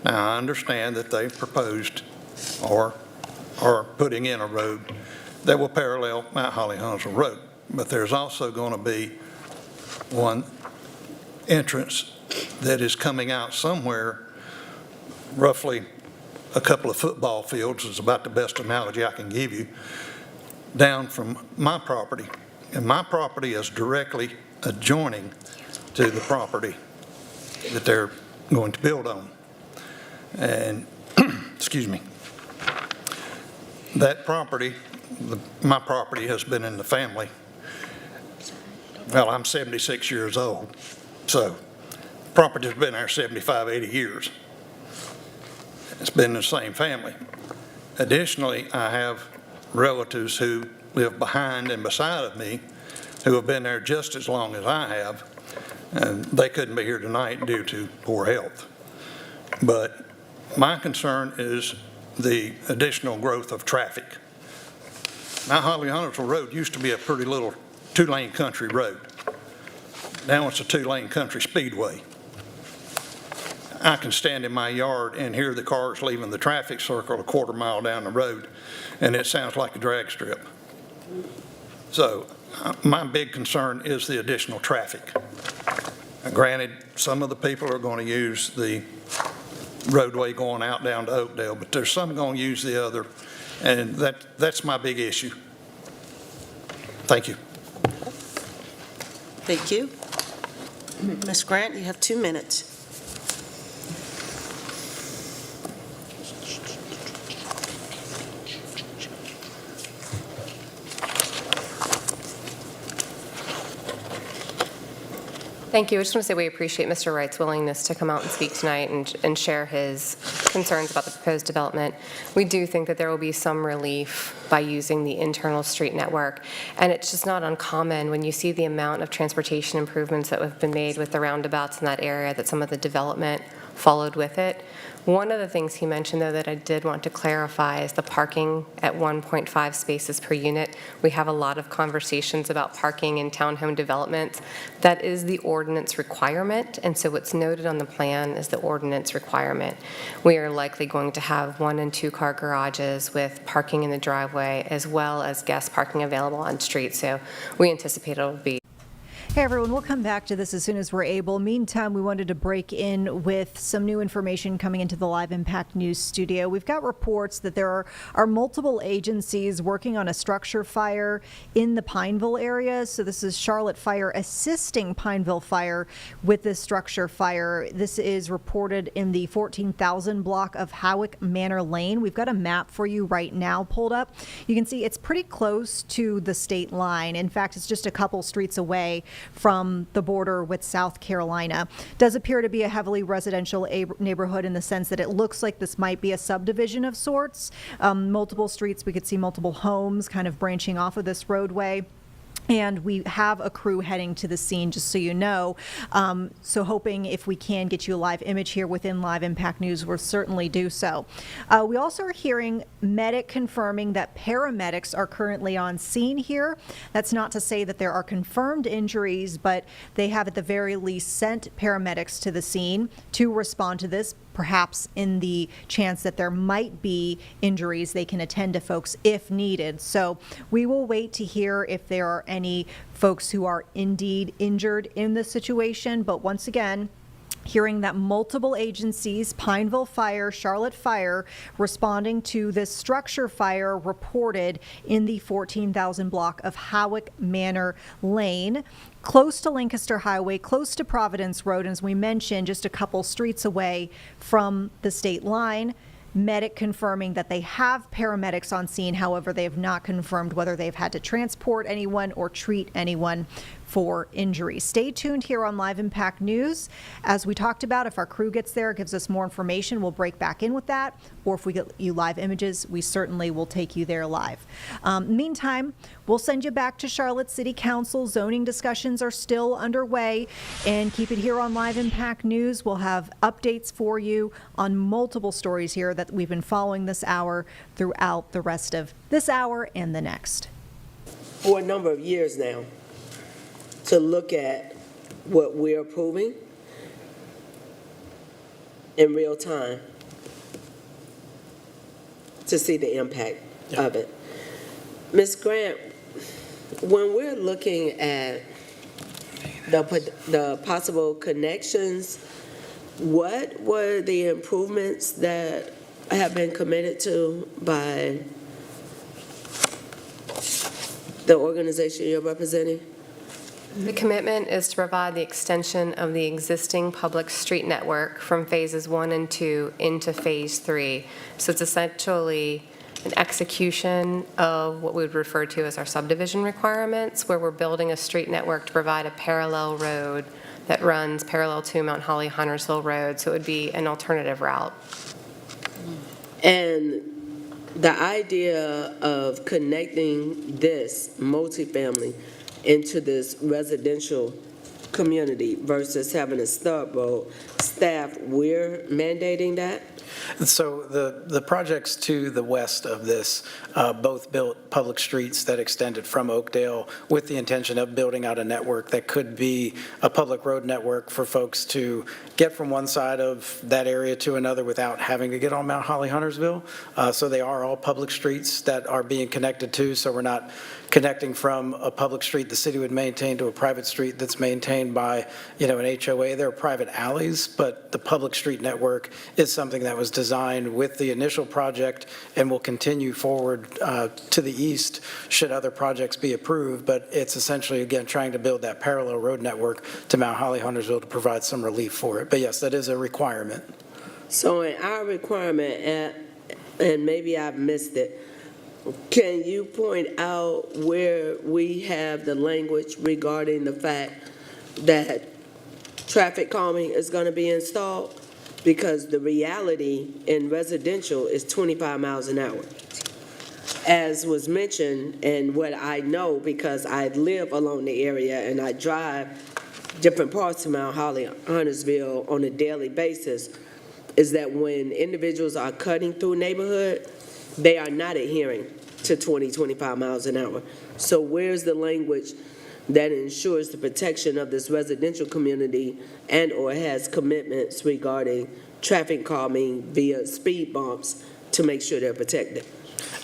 Now, I understand that they've proposed or are putting in a road that will parallel Mount Holly Huntersville Road, but there's also going to be one entrance that is coming out somewhere, roughly a couple of football fields is about the best analogy I can give you, down from my property. And my property is directly adjoining to the property that they're going to build on. And, excuse me, that property, my property has been in the family. Well, I'm 76 years old, so property's been there 75, 80 years. It's been the same family. Additionally, I have relatives who live behind and beside of me who have been there just as long as I have, and they couldn't be here tonight due to poor health. But my concern is the additional growth of traffic. Now, Holly-Huntersville Road used to be a pretty little two-lane country road. Now it's a two-lane country speedway. I can stand in my yard and hear the cars leaving the traffic circle a quarter mile down the road, and it sounds like a drag strip. So my big concern is the additional traffic. Granted, some of the people are going to use the roadway going out down to Oakdale, but there's some going to use the other, and that's my big issue. Thank you. Thank you. Ms. Grant, you have 2 minutes. Thank you. I just want to say we appreciate Mr. Wright's willingness to come out and speak tonight and share his concerns about the proposed development. We do think that there will be some relief by using the internal street network, and it's just not uncommon when you see the amount of transportation improvements that have been made with the roundabouts in that area that some of the development followed with it. One of the things he mentioned, though, that I did want to clarify is the parking at 1.5 spaces per unit. We have a lot of conversations about parking in townhome developments. That is the ordinance requirement, and so what's noted on the plan is the ordinance requirement. We are likely going to have 1- and 2-car garages with parking in the driveway as well as guest parking available on street, so we anticipate it will be. Hey everyone, we'll come back to this as soon as we're able. Meantime, we wanted to break in with some new information coming into the Live Impact News studio. We've got reports that there are multiple agencies working on a structure fire in the Pineville area. So this is Charlotte Fire assisting Pineville Fire with this structure fire. This is reported in the 14,000 block of Howick Manor Lane. We've got a map for you right now pulled up. You can see it's pretty close to the state line. In fact, it's just a couple streets away from the border with South Carolina. Does appear to be a heavily residential neighborhood in the sense that it looks like this might be a subdivision of sorts. Multiple streets, we could see multiple homes kind of branching off of this roadway. And we have a crew heading to the scene, just so you know. So hoping if we can get you a live image here within Live Impact News, we'll certainly do so. We also are hearing medic confirming that paramedics are currently on scene here. That's not to say that there are confirmed injuries, but they have at the very least sent paramedics to the scene to respond to this. Perhaps in the chance that there might be injuries, they can attend to folks if needed. So we will wait to hear if there are any folks who are indeed injured in this situation. But once again, hearing that multiple agencies, Pineville Fire, Charlotte Fire, responding to this structure fire reported in the 14,000 block of Howick Manor Lane, close to Lancaster Highway, close to Providence Road, and as we mentioned, just a couple streets away from the state line. Medic confirming that they have paramedics on scene. However, they have not confirmed whether they've had to transport anyone or treat anyone for injury. Stay tuned here on Live Impact News. As we talked about, if our crew gets there, gives us more information, we'll break back in with that. Or if we get you live images, we certainly will take you there live. Meantime, we'll send you back to Charlotte City Council. Zoning discussions are still underway, and keep it here on Live Impact News. We'll have updates for you on multiple stories here that we've been following this hour throughout the rest of this hour and the next. For a number of years now, to look at what we're approving in real time to see the impact of it. Ms. Grant, when we're looking at the possible connections, what were the improvements that have been committed to by the organization you're representing? The commitment is to provide the extension of the existing public street network from phases 1 and 2 into phase 3. So it's essentially an execution of what we would refer to as our subdivision requirements, where we're building a street network to provide a parallel road that runs parallel to Mount Holly Huntersville Road. So it would be an alternative route. And the idea of connecting this multifamily into this residential community versus having a stub road, staff, we're mandating that? So the projects to the west of this both built public streets that extended from Oakdale with the intention of building out a network that could be a public road network for folks to get from one side of that area to another without having to get on Mount Holly Huntersville. So they are all public streets that are being connected to, so we're not connecting from a public street the city would maintain to a private street that's maintained by, an HOA. They're private alleys, but the public street network is something that was designed with the initial project and will continue forward to the east should other projects be approved. But it's essentially, again, trying to build that parallel road network to Mount Holly Huntersville to provide some relief for it. But yes, that is a requirement. So in our requirement, and maybe I've missed it, can you point out where we have the language regarding the fact that traffic calming is going to be installed? Because the reality in residential is 25 miles an hour. As was mentioned, and what I know because I live along the area and I drive different parts of Mount Holly, Huntersville on a daily basis, is that when individuals are cutting through neighborhood, they are not adhering to 25 miles an hour. So where's the language that ensures the protection of this residential community and or has commitments regarding traffic calming via speed bumps to make sure they're protected?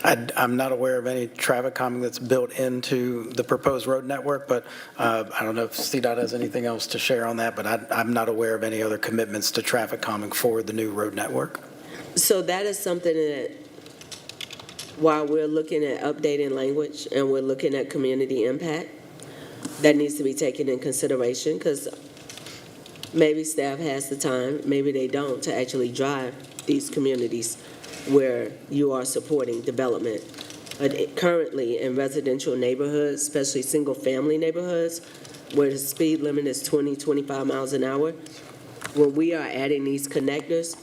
I'm not aware of any traffic calming that's built into the proposed road network, but I don't know if CDOT has anything else to share on that, but I'm not aware of any other commitments to traffic calming for the new road network. So that is something that, while we're looking at updating language and we're looking at community impact, that needs to be taken in consideration, because maybe staff has the time, maybe they don't, to actually drive these communities where you are supporting development. But currently in residential neighborhoods, especially single-family neighborhoods, where the speed limit is 25 miles an hour, when we are adding these connectors,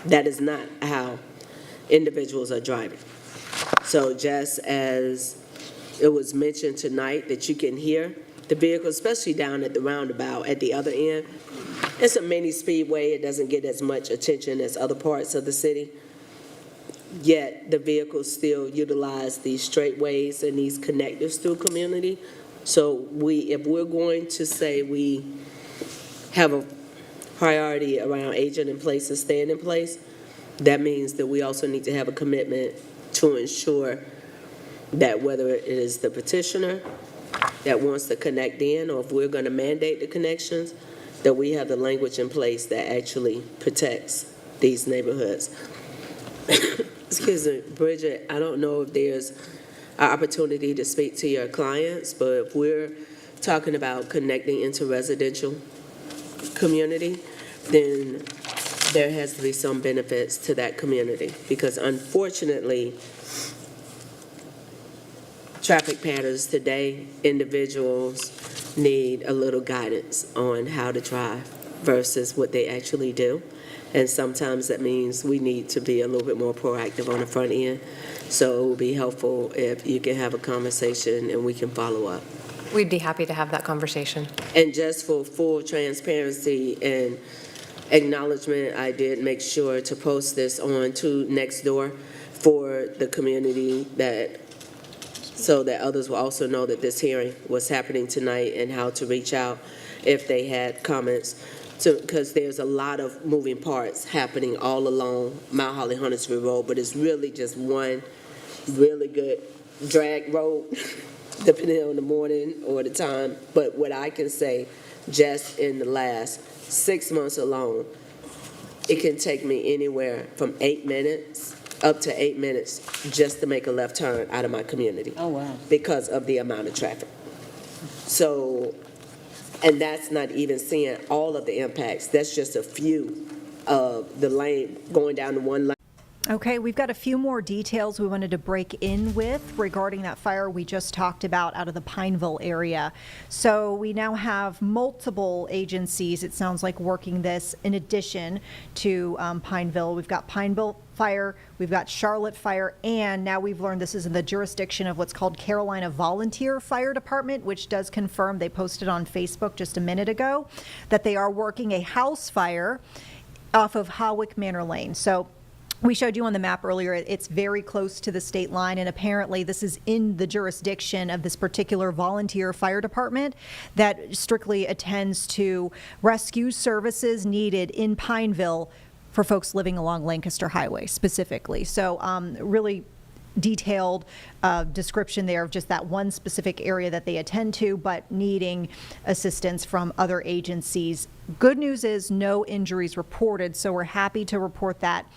that is not how individuals are driving. So just as it was mentioned tonight that you can hear the vehicle, especially down at the roundabout at the other end, it's a mini speedway. It doesn't get as much attention as other parts of the city. Yet the vehicles still utilize these straightways and these connectors through community. So if we're going to say we have a priority around aging in place and staying in place, that means that we also need to have a commitment to ensure that whether it is the petitioner that wants to connect in, or if we're going to mandate the connections, that we have the language in place that actually protects these neighborhoods. Excuse me, Bridget, I don't know if there's an opportunity to speak to your clients, but if we're talking about connecting into residential community, then there has to be some benefits to that community, because unfortunately, traffic patterns today, individuals need a little guidance on how to drive versus what they actually do. And sometimes that means we need to be a little bit more proactive on the front end. So it would be helpful if you can have a conversation and we can follow up. We'd be happy to have that conversation. And just for full transparency and acknowledgement, I did make sure to post this on to Nextdoor for the community, so that others will also know that this hearing was happening tonight and how to reach out if they had comments. Because there's a lot of moving parts happening all along Mount Holly Huntersville Road, but it's really just one really good drag road, depending on the morning or the time. But what I can say, just in the last 6 months alone, it can take me anywhere from 8 minutes up to 8 minutes just to make a left turn out of my community. Oh, wow. Because of the amount of traffic. So, and that's not even seeing all of the impacts. That's just a few of the lane going down to one lane. Okay, we've got a few more details we wanted to break in with regarding that fire we just talked about out of the Pineville area. So we now have multiple agencies, it sounds like, working this in addition to Pineville. We've got Pineville Fire, we've got Charlotte Fire, and now we've learned this is in the jurisdiction of what's called Carolina Volunteer Fire Department, which does confirm, they posted on Facebook just a minute ago, that they are working a house fire off of Hawick Manor Lane. So we showed you on the map earlier, it's very close to the state line, and apparently this is in the jurisdiction of this particular volunteer fire department that strictly attends to rescue services needed in Pineville for folks living along Lancaster Highway specifically. So really detailed description there of just that one specific area that they attend to, but needing assistance from other agencies. Good news is no injuries reported, so we're happy to report that.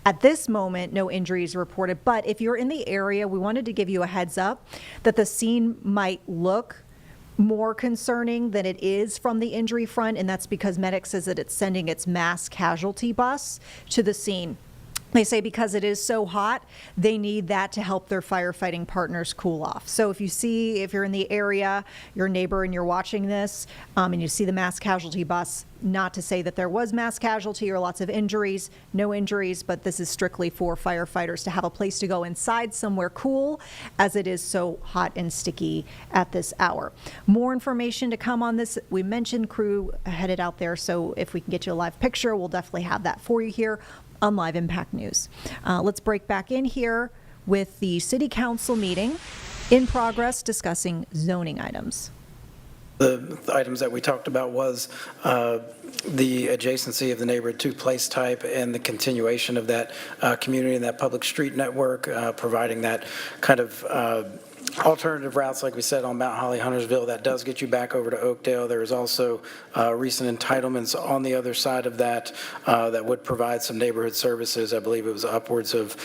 At this moment, no injuries reported, but if you're in the area, we wanted to give you a heads up that the scene might look more concerning than it is from the injury front, and that's because Medic says that it's sending its mass casualty bus to the scene. They say because it is so hot, they need that to help their firefighting partners cool off. So if you're in the area, your neighbor, and you're watching this, and you see the mass casualty bus, not to say that there was mass casualty or lots of injuries, no injuries, but this is strictly for firefighters to have a place to go inside somewhere cool, as it is so hot and sticky at this hour. More information to come on this. We mentioned crew headed out there, so if we can get you a live picture, we'll definitely have that for you here on Live Impact News. Let's break back in here with the City Council meeting in progress discussing zoning items. The items that we talked about was the adjacency of the neighborhood 2 place type and the continuation of that community and that public street network, providing that kind of alternative routes, like we said, on Mount Holly, Huntersville, that does get you back over to Oakdale. There is also recent entitlements on the other side of that that would provide some neighborhood services. I believe it was upwards of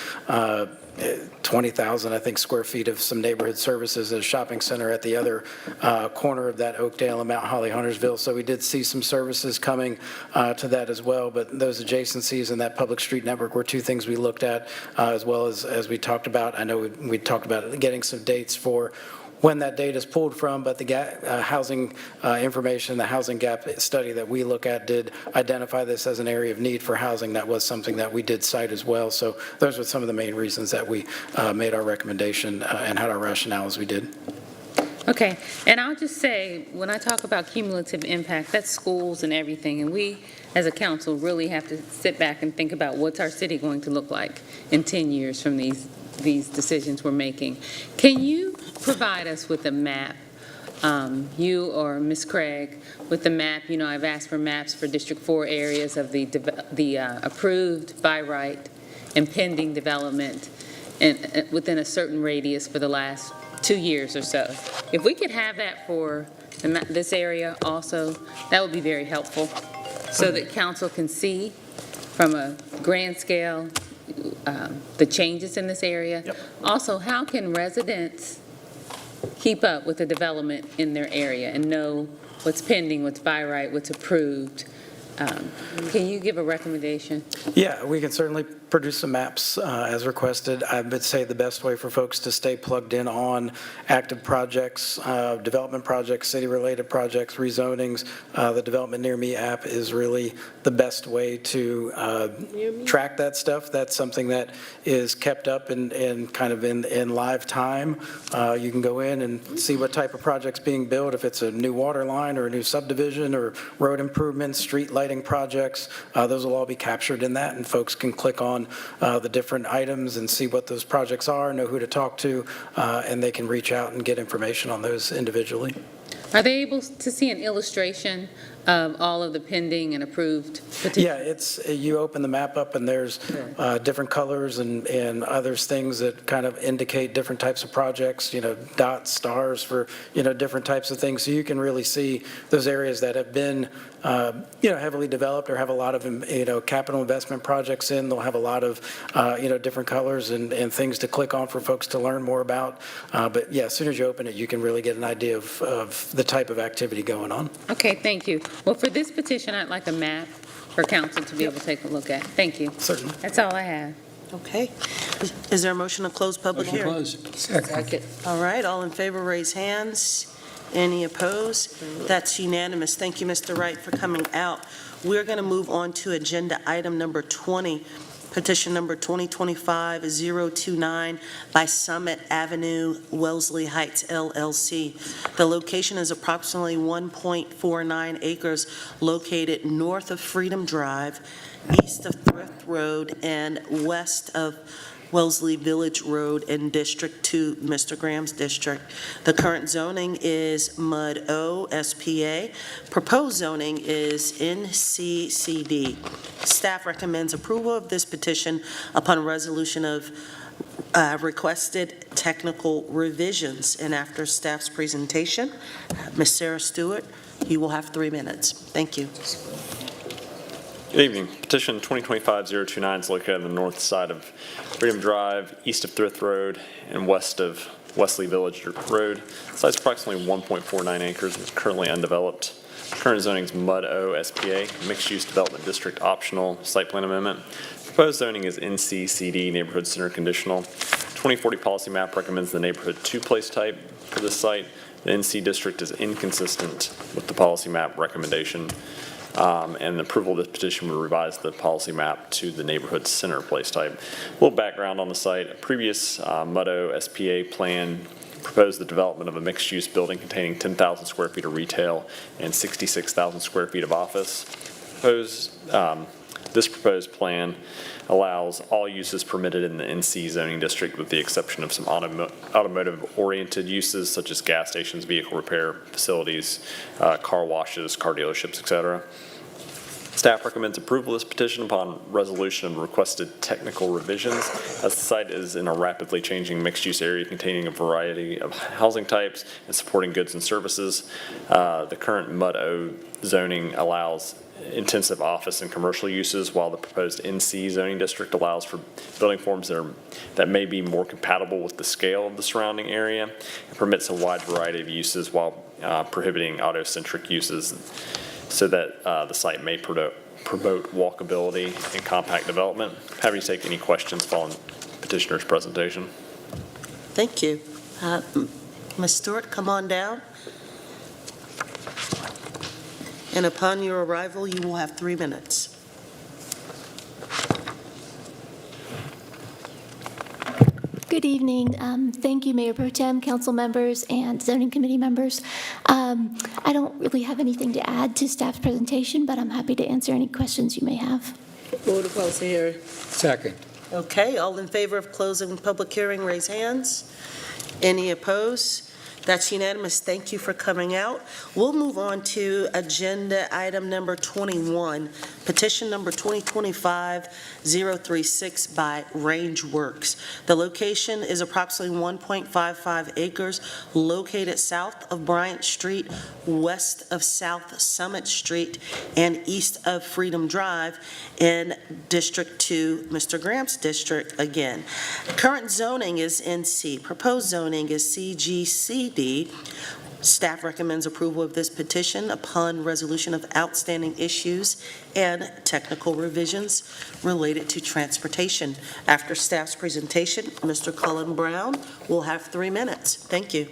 20,000, I think, square feet of some neighborhood services at a shopping center at the other corner of that Oakdale and Mount Holly, Huntersville. So we did see some services coming to that as well. But those adjacencies and that public street network were two things we looked at, as well as we talked about. I know we talked about getting some dates for when that data is pulled from, but the housing information, the housing gap study that we look at did identify this as an area of need for housing. That was something that we did cite as well. So those were some of the main reasons that we made our recommendation and had our rationale as we did. Okay, and I'll just say, when I talk about cumulative impact, that's schools and everything, and we, as a council, really have to sit back and think about what's our city going to look like in 10 years from these decisions we're making. Can you provide us with a map, you or Ms. Craig, with the map? You know, I've asked for maps for District 4 areas of the approved by right and pending development and within a certain radius for the last 2 years or so. If we could have that for this area also, that would be very helpful, so that council can see from a grand scale the changes in this area. Yep. Also, how can residents keep up with the development in their area and know what's pending, what's by right, what's approved? Can you give a recommendation? Yeah, we can certainly produce some maps as requested. I would say the best way for folks to stay plugged in on active projects, development projects, city-related projects, rezonings, the Development Near Me app is really the best way to track that stuff. That's something that is kept up and kind of in live time. You can go in and see what type of project's being built, if it's a new water line or a new subdivision or road improvements, street lighting projects. Those will all be captured in that, and folks can click on the different items and see what those projects are, know who to talk to, and they can reach out and get information on those individually. Are they able to see an illustration of all of the pending and approved petitions? Yeah, you open the map up and there's different colors and other things that kind of indicate different types of projects, dots, stars for, different types of things. So you can really see those areas that have been, heavily developed or have a lot of, capital investment projects in. They'll have a lot of, different colors and things to click on for folks to learn more about. But yeah, as soon as you open it, you can really get an idea of the type of activity going on. Okay, thank you. Well, for this petition, I'd like a map for council to be able to take a look at. Thank you. Certainly. That's all I have. Okay. Is there a motion to close public Motion hearing? closed. Second. All right, all in favor, raise hands. Any opposed? That's unanimous. Thank you, Mr. Wright, for coming out. We're going to move on to agenda item number 20, petition number 2025-029 by Summit Avenue, Wellesley Heights, LLC. The location is approximately 1.49 acres located north of Freedom Drive, east of Thrift Road, and west of Wellesley Village Road in District 2, Mr. Graham's district. The current zoning is MUD O SPA. Proposed zoning is NCCD. Staff recommends approval of this petition upon resolution of requested technical revisions. And after staff's presentation, Ms. Sarah Stewart, you will have 3 minutes. Thank you. Good evening. Petition 2025-029 is located on the north side of Freedom Drive, east of Thrift Road, and west of Wesley Village Road. The site's approximately 1.49 acres and is currently undeveloped. Current zoning is MUD O SPA, Mixed-Use Development District Optional Site Plan Amendment. Proposed zoning is NCCD, Neighborhood Center Conditional. 2040 Policy Map recommends the Neighborhood 2 place type for this site. The NC District is inconsistent with the policy map recommendation. And approval of this petition would revise the policy map to the neighborhood center place type. A little background on the site. A previous MUDO SPA plan proposed the development of a mixed-use building containing 10,000 square feet of retail and 66,000 square feet of office. This proposed plan allows all uses permitted in the NC zoning district with the exception of some automotive-oriented uses such as gas stations, vehicle repair facilities, car washes, car dealerships, etc. Staff recommends approval of this petition upon resolution of requested technical revisions, as the site is in a rapidly changing mixed-use area containing a variety of housing types and supporting goods and services. The current MUD-O zoning allows intensive office and commercial uses, while the proposed NC zoning district allows for building forms that may be more compatible with the scale of the surrounding area and permits a wide variety of uses while prohibiting auto-centric uses, so that the site may promote walkability and compact development. Happy to take any questions following petitioner's presentation. Thank you. Ms. Stewart, come on down. And upon your arrival, you will have 3 minutes. Good evening. Thank you, Mayor Pro Tem, council members, and zoning committee members. I don't really have anything to add to staff's presentation, but I'm happy to answer any questions you may have. Move to close the hearing. Second. Okay, all in favor of closing public hearing, raise hands. Any opposed? That's unanimous. Thank you for coming out. We'll move on to agenda item number 21, petition number 2025-036 by Range Works. The location is approximately 1.55 acres located south of Bryant Street, west of South Summit Street, and east of Freedom Drive in District 2, Mr. Graham's district again. Current zoning is NC. Proposed zoning is CGCD. Staff recommends approval of this petition upon resolution of outstanding issues and technical revisions related to transportation. After staff's presentation, Mr. Cullen Brown will have 3 minutes. Thank you.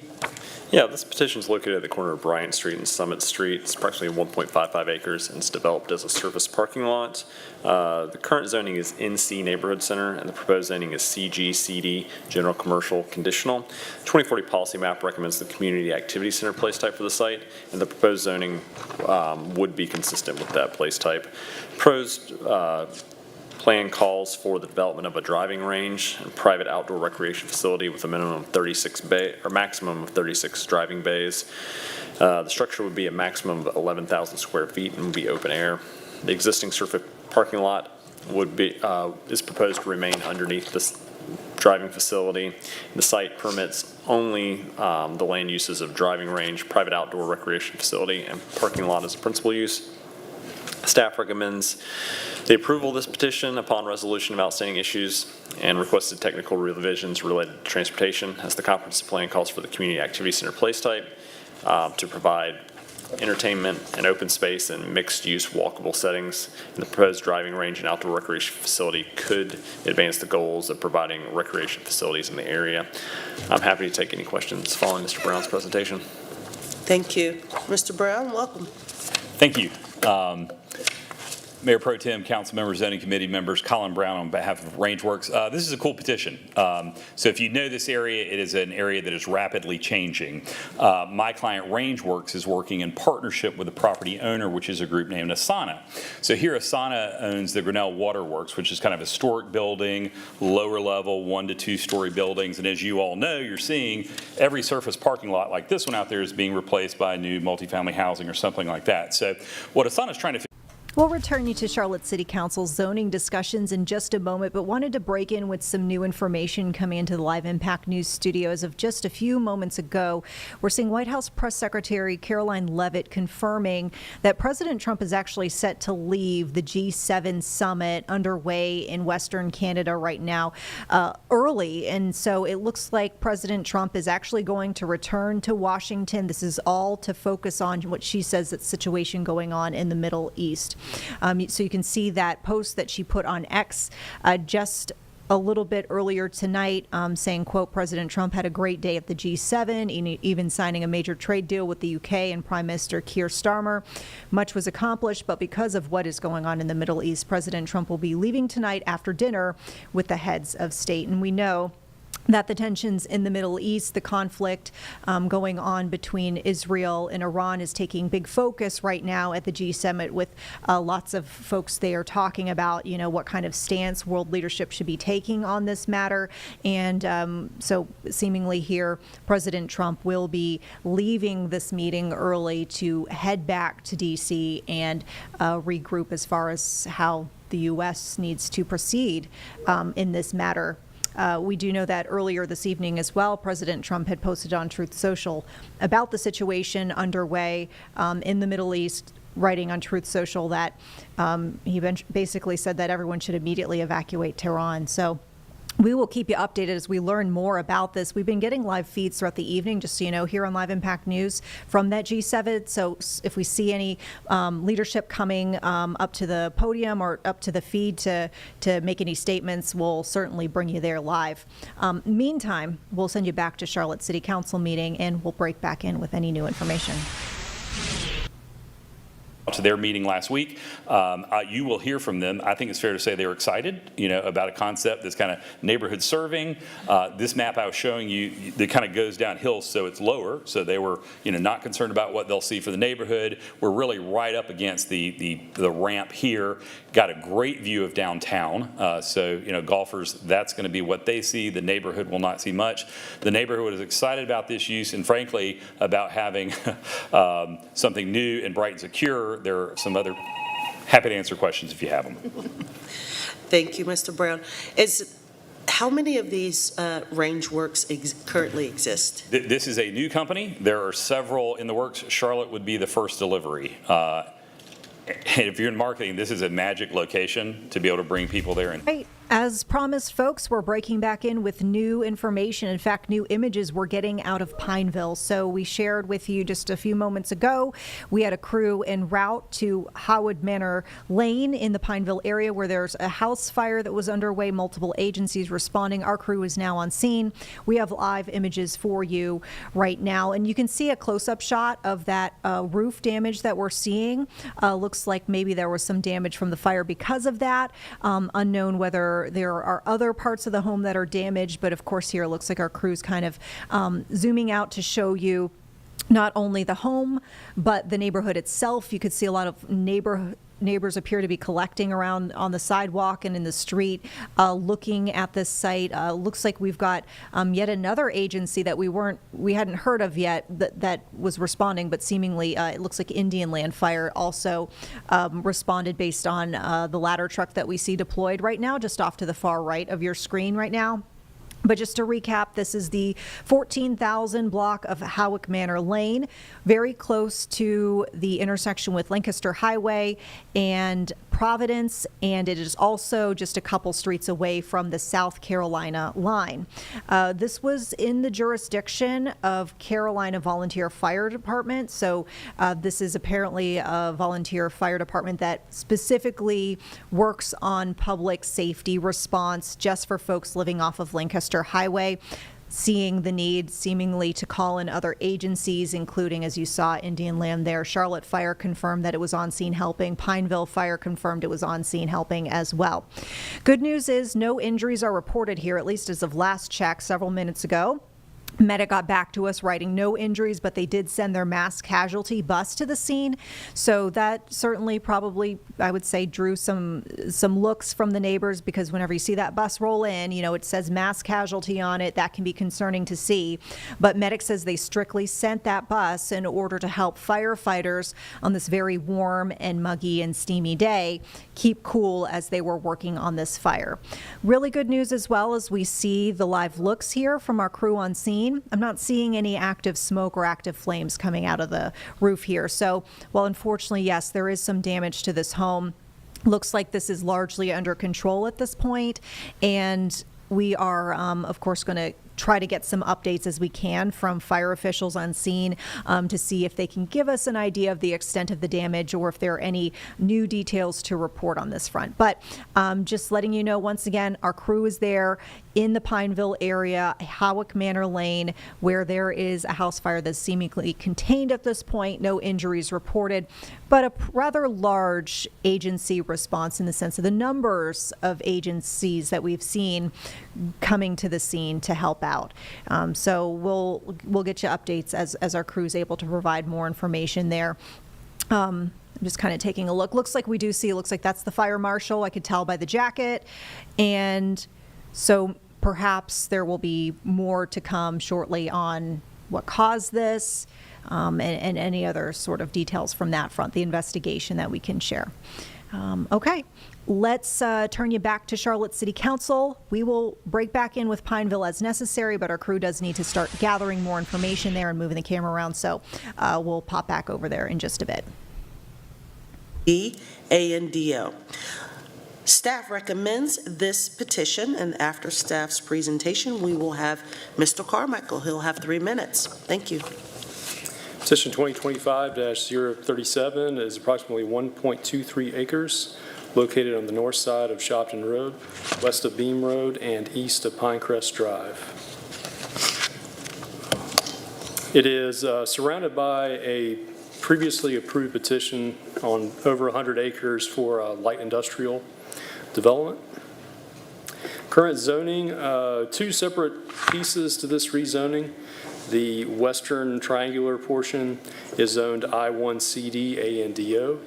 Yeah, this petition is located at the corner of Bryant Street and Summit Street. It's approximately 1.55 acres and it's developed as a surface parking lot. The current zoning is NC Neighborhood Center and the proposed zoning is CGCD, General Commercial Conditional. 2040 Policy Map recommends the Community Activity Center place type for the site, and the proposed zoning would be consistent with that place type. Proposed plan calls for the development of a driving range and private outdoor recreation facility with a minimum of 36 or maximum of 36 driving bays. The structure would be a maximum of 11,000 square feet and would be open air. The existing surface parking lot would be is proposed to remain underneath this driving facility. The site permits only the land uses of driving range, private outdoor recreation facility, and parking lot as a principal use. Staff recommends the approval of this petition upon resolution of outstanding issues and requested technical revisions related to transportation, as the comprehensive plan calls for the Community Activity Center place type to provide entertainment, and open space and mixed-use walkable settings. And the proposed driving range and outdoor recreation facility could advance the goals of providing recreation facilities in the area. I'm happy to take any questions following Mr. Brown's presentation. Thank you. Mr. Brown, welcome. Thank you. Mayor Pro Tem, council members, zoning committee members, Colin Brown on behalf of RangeWorks. This is a cool petition. So if you know this area, it is an area that is rapidly changing. My client RangeWorks is working in partnership with the property owner, which is a group named Asana. So here Asana owns the Grinnell Waterworks, which is kind of a historic building, lower level, 1 to 2 story buildings. And as you all know, you're seeing every surface parking lot like this one out there is being replaced by new multifamily housing or something like that. So what Asana is trying to We'll return you to Charlotte City Council's zoning discussions in just a moment, but wanted to break in with some new information coming into the Live Impact News studio. As of just a few moments ago, we're seeing White House Press Secretary Caroline Leavitt confirming that President Trump is actually set to leave the G7 summit underway in Western Canada right now early. And so it looks like President Trump is actually going to return to Washington. This is all to focus on what she says that situation going on in the Middle East. So you can see that post that she put on X just a little bit earlier tonight, saying, quote, President Trump had a great day at the G7, even signing a major trade deal with the UK and Prime Minister Keir Starmer. Much was accomplished, but because of what is going on in the Middle East, President Trump will be leaving tonight after dinner with the heads of state. And we know that the tensions in the Middle East, the conflict going on between Israel and Iran is taking big focus right now at the G7 with lots of folks there talking about, what kind of stance world leadership should be taking on this matter. And so seemingly here, President Trump will be leaving this meeting early to head back to D.C. and regroup as far as how the U.S. needs to proceed in this matter. We do know that earlier this evening as well, President Trump had posted on Truth Social about the situation underway in the Middle East, writing on Truth Social that he basically said that everyone should immediately evacuate Tehran. So we will keep you updated as we learn more about this. We've been getting live feeds throughout the evening, just so you know, here on Live Impact News from that G7. So if we see any leadership coming up to the podium or up to the feed to make any statements, we'll certainly bring you there live. Meantime, we'll send you back to Charlotte City Council meeting, and we'll break back in with any new information. To their meeting last week. You will hear from them. I think it's fair to say they were excited, about a concept that's kind of neighborhood serving. This map I was showing you, that kind of goes downhill, so it's lower. So they were, not concerned about what they'll see for the neighborhood. We're really right up against the ramp here. Got a great view of downtown. So, golfers, that's going to be what they see. The neighborhood will not see much. The neighborhood is excited about this use and, frankly, about having something new and bright and secure. There are some other, happy to answer questions if you have them. Thank you, Mr. Brown. How many of these RangeWorks currently exist? This is a new company. There are several in the works. Charlotte would be the first delivery. And if you're in marketing, this is a magic location to be able to bring people there. Right. As promised, folks, we're breaking back in with new information. In fact, new images we're getting out of Pineville. So we shared with you just a few moments ago, we had a crew en route to Howard Manor Lane in the Pineville area where there's a house fire that was underway, multiple agencies responding. Our crew is now on scene. We have live images for you right now. And you can see a close-up shot of that roof damage that we're seeing. Looks like maybe there was some damage from the fire because of that. Unknown whether there are other parts of the home that are damaged, but of course here it looks like our crew's kind of zooming out to show you not only the home, but the neighborhood itself. You could see a lot of neighbors appear to be collecting around on the sidewalk and in the street, looking at this site. Looks like we've got yet another agency that we hadn't heard of yet that was responding, but seemingly it looks like Indian Land Fire also responded based on the ladder truck that we see deployed right now, just off to the far right of your screen right now. But just to recap, this is the 14,000 block of Howick Manor Lane, very close to the intersection with Lancaster Highway and Providence, and it is also just a couple streets away from the South Carolina line. This was in the jurisdiction of Carolina Volunteer Fire Department, so this is apparently a volunteer fire department that specifically works on public safety response just for folks living off of Lancaster Highway, seeing the need seemingly to call in other agencies, including, as you saw, Indian Land there. Charlotte Fire confirmed that it was on scene helping. Pineville Fire confirmed it was on scene helping as well. Good news is no injuries are reported here, at least as of last check several minutes ago. Medic got back to us writing no injuries, but they did send their mass casualty bus to the scene. So that certainly probably, I would say, drew some looks from the neighbors, because whenever you see that bus roll in, you know, it says mass casualty on it. That can be concerning to see. But Medic says they strictly sent that bus in order to help firefighters on this very warm and muggy and steamy day keep cool as they were working on this fire. Really good news as well as we see the live looks here from our crew on scene. I'm not seeing any active smoke or active flames coming out of the roof here. So while unfortunately, yes, there is some damage to this home, looks like this is largely under control at this point. And we are, of course, going to try to get some updates as we can from fire officials on scene to see if they can give us an idea of the extent of the damage or if there are any new details to report on this front. But just letting you know, once again, our crew is there in the Pineville area, Howick Manor Lane, where there is a house fire that's seemingly contained at this point. No injuries reported, but a rather large agency response in the sense of the numbers of agencies that we've seen coming to the scene to help out. So we'll get you updates as our crew is able to provide more information there. I'm just kind of taking a look. Looks like that's the fire marshal. I could tell by the jacket. And so perhaps there will be more to come shortly on what caused this and any other sort of details from that front, the investigation that we can share. Okay, let's turn you back to Charlotte City Council. We will break back in with Pineville as necessary, but our crew does need to start gathering more information there and moving the camera around, so we'll pop back over there in just a bit. A&DO. Staff recommends this petition, and after staff's presentation, we will have Mr. Carmichael. He'll have 3 minutes. Thank you. Petition 2025-037 is approximately 1.23 acres located on the north side of Shopton Road, west of Beam Road, and east of Pinecrest Drive. It is surrounded by a previously approved petition on over 100 acres for light industrial development. Current zoning, 2 separate pieces to this rezoning. The western triangular portion is zoned I1CD A&DO.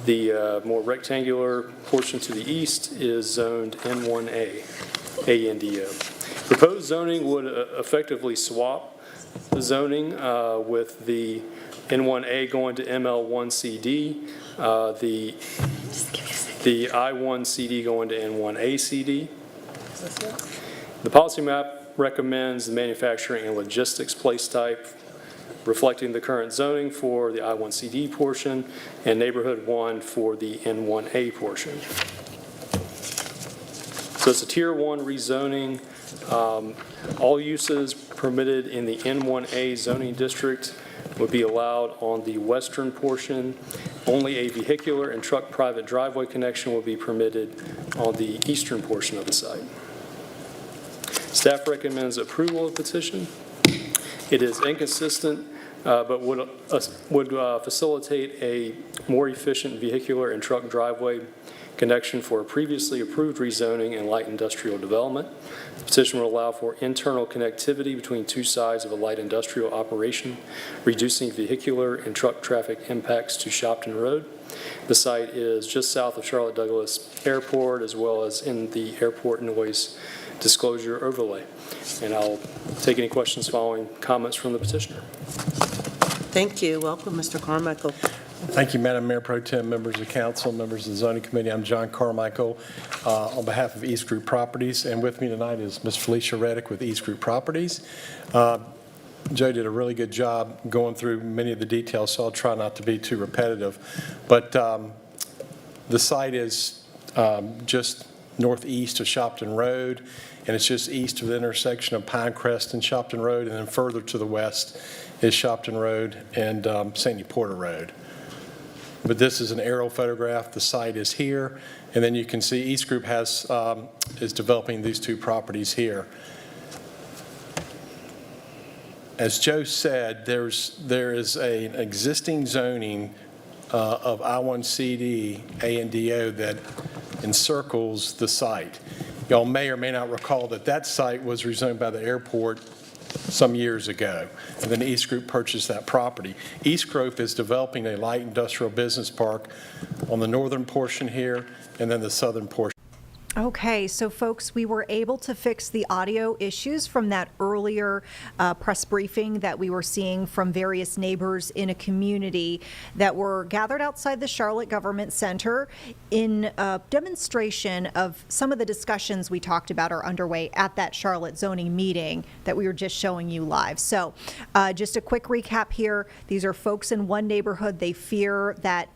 The more rectangular portion to the east is zoned N1A A&DO. Proposed zoning would effectively swap the zoning with the N1A going to ML1CD, the I1CD going to N1ACD. The policy map recommends the manufacturing and logistics place type reflecting the current zoning for the I1CD portion and neighborhood 1 for the N1A portion. So it's a tier 1 rezoning. All uses permitted in the N1A zoning district would be allowed on the western portion. Only a vehicular and truck private driveway connection will be permitted on the eastern portion of the site. Staff recommends approval of petition. It is inconsistent, but would facilitate a more efficient vehicular and truck driveway connection for a previously approved rezoning and light industrial development. The petition will allow for internal connectivity between 2 sides of a light industrial operation, reducing vehicular and truck traffic impacts to Shopton Road. The site is just south of Charlotte Douglas Airport, as well as in the airport noise disclosure overlay. And I'll take any questions following comments from the petitioner. Thank you. Welcome, Mr. Carmichael. Thank you, Madam Mayor Pro Tem, members of council, members of the zoning committee. I'm John Carmichael on behalf of East Group Properties, and with me tonight is Ms. Felicia Reddick with East Group Properties. Joe did a really good job going through many of the details, so I'll try not to be too repetitive. But The site is just northeast of Shopton Road, and it's just east of the intersection of Pinecrest and Shopton Road, and then further to the west is Shopton Road and Sandy Porter Road. But this is an aerial photograph. The site is here, and then you can see East Group is developing these two properties here. As Joe said, there is an existing zoning of I-1CD A&DO that encircles the site. Y'all may or may not recall that that site was rezoned by the airport some years ago, and then East Group purchased that property. East Group is developing a light industrial business park on the northern portion here, and then the southern portion. Okay, so folks, we were able to fix the audio issues from that earlier press briefing that we were seeing from various neighbors in a community that were gathered outside the Charlotte Government Center in a demonstration of some of the discussions we talked about are underway at that Charlotte zoning meeting that we were just showing you live. So just a quick recap here. These are folks in one neighborhood. They fear that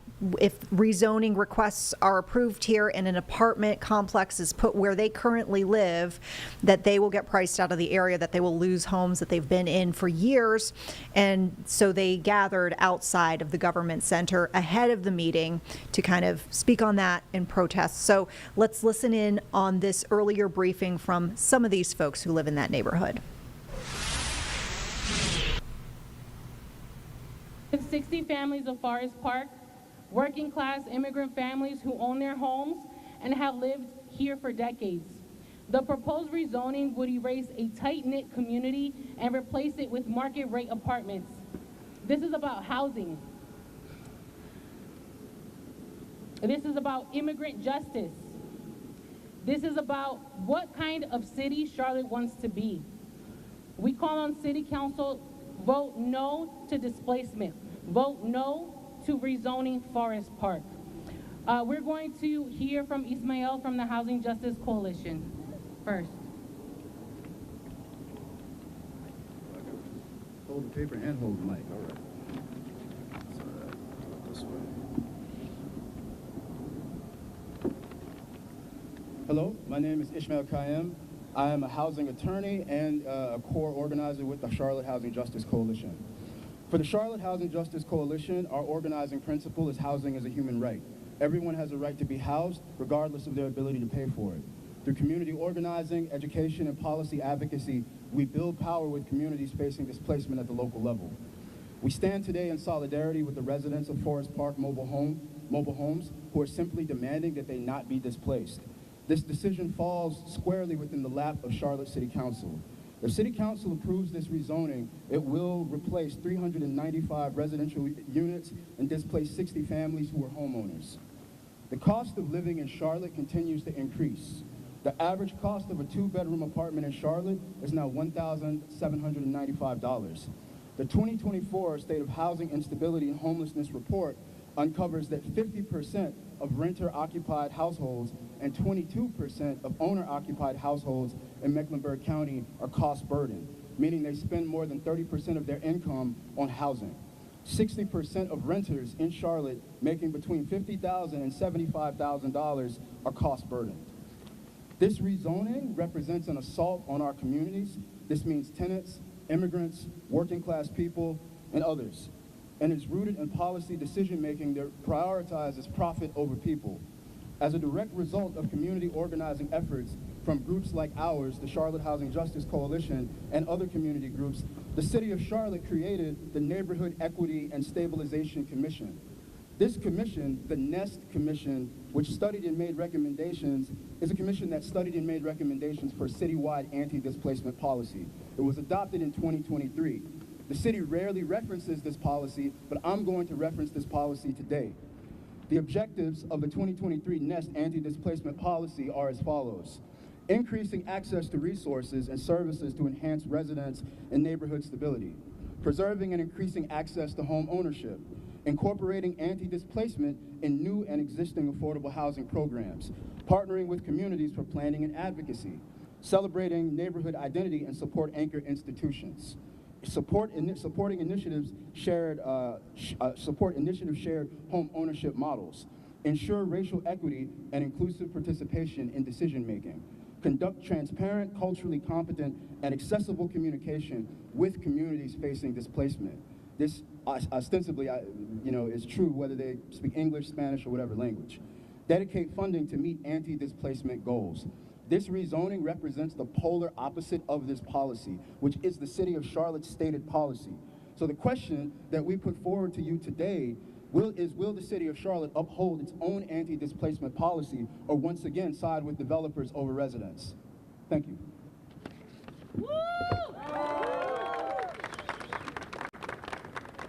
if rezoning requests are approved here and an apartment complex is put where they currently live, that they will get priced out of the area, that they will lose homes that they've been in for years. And so they gathered outside of the government center ahead of the meeting to kind of speak on that and protest. So let's listen in on this earlier briefing from some of these folks who live in that neighborhood. 60 families of Forest Park, working class immigrant families who own their homes and have lived here for decades. The proposed rezoning would erase a tight-knit community and replace it with market-rate apartments. This is about housing. This is about immigrant justice. This is about what kind of city Charlotte wants to be. We call on City Council, vote no to displacement. Vote no to rezoning Forest Park. We're going to hear from Ismael from the Housing Justice Coalition first. Hold the paper and hold the mic, all right. This way. Hello, my name is Ismael Kayem. I am a housing attorney and a core organizer with the Charlotte Housing Justice Coalition. For the Charlotte Housing Justice Coalition, our organizing principle is housing as a human right. Everyone has a right to be housed, regardless of their ability to pay for it. Through community organizing, education, and policy advocacy, we build power with communities facing displacement at the local level. We stand today in solidarity with the residents of Forest Park mobile homes who are simply demanding that they not be displaced. This decision falls squarely within the lap of Charlotte City Council. If City Council approves this rezoning, it will replace 395 residential units and displace 60 families who are homeowners. The cost of living in Charlotte continues to increase. The average cost of a two-bedroom apartment in Charlotte is now $1,795. The 2024 State of Housing Instability and Homelessness Report uncovers that 50% of renter-occupied households and 22% of owner-occupied households in Mecklenburg County are cost-burdened, meaning they spend more than 30% of their income on housing. 60% of renters in Charlotte making between $50,000 and $75,000 are cost-burdened. This rezoning represents an assault on our communities. This means tenants, immigrants, working-class people, and others. And it's rooted in policy decision-making that prioritizes profit over people. As a direct result of community organizing efforts from groups like ours, the Charlotte Housing Justice Coalition, and other community groups, the City of Charlotte created the Neighborhood Equity and Stabilization Commission. This commission, the NEST Commission, which studied and made recommendations, is a commission that studied and made recommendations for citywide anti-displacement policy. It was adopted in 2023. The city rarely references this policy, but I'm going to reference this policy today. The objectives of the 2023 NEST anti-displacement policy are as follows: increasing access to resources and services to enhance residents and neighborhood stability, preserving and increasing access to home ownership, incorporating anti-displacement in new and existing affordable housing programs, partnering with communities for planning and advocacy, celebrating neighborhood identity and support anchor institutions, supporting initiatives shared home ownership models, ensure racial equity and inclusive participation in decision-making, conduct transparent, culturally competent, and accessible communication with communities facing displacement. This ostensibly, is true whether they speak English, Spanish, or whatever language. Dedicate funding to meet anti-displacement goals. This rezoning represents the polar opposite of this policy, which is the City of Charlotte's stated policy. So the question that we put forward to you today will the City of Charlotte uphold its own anti-displacement policy or once again side with developers over residents? Thank you.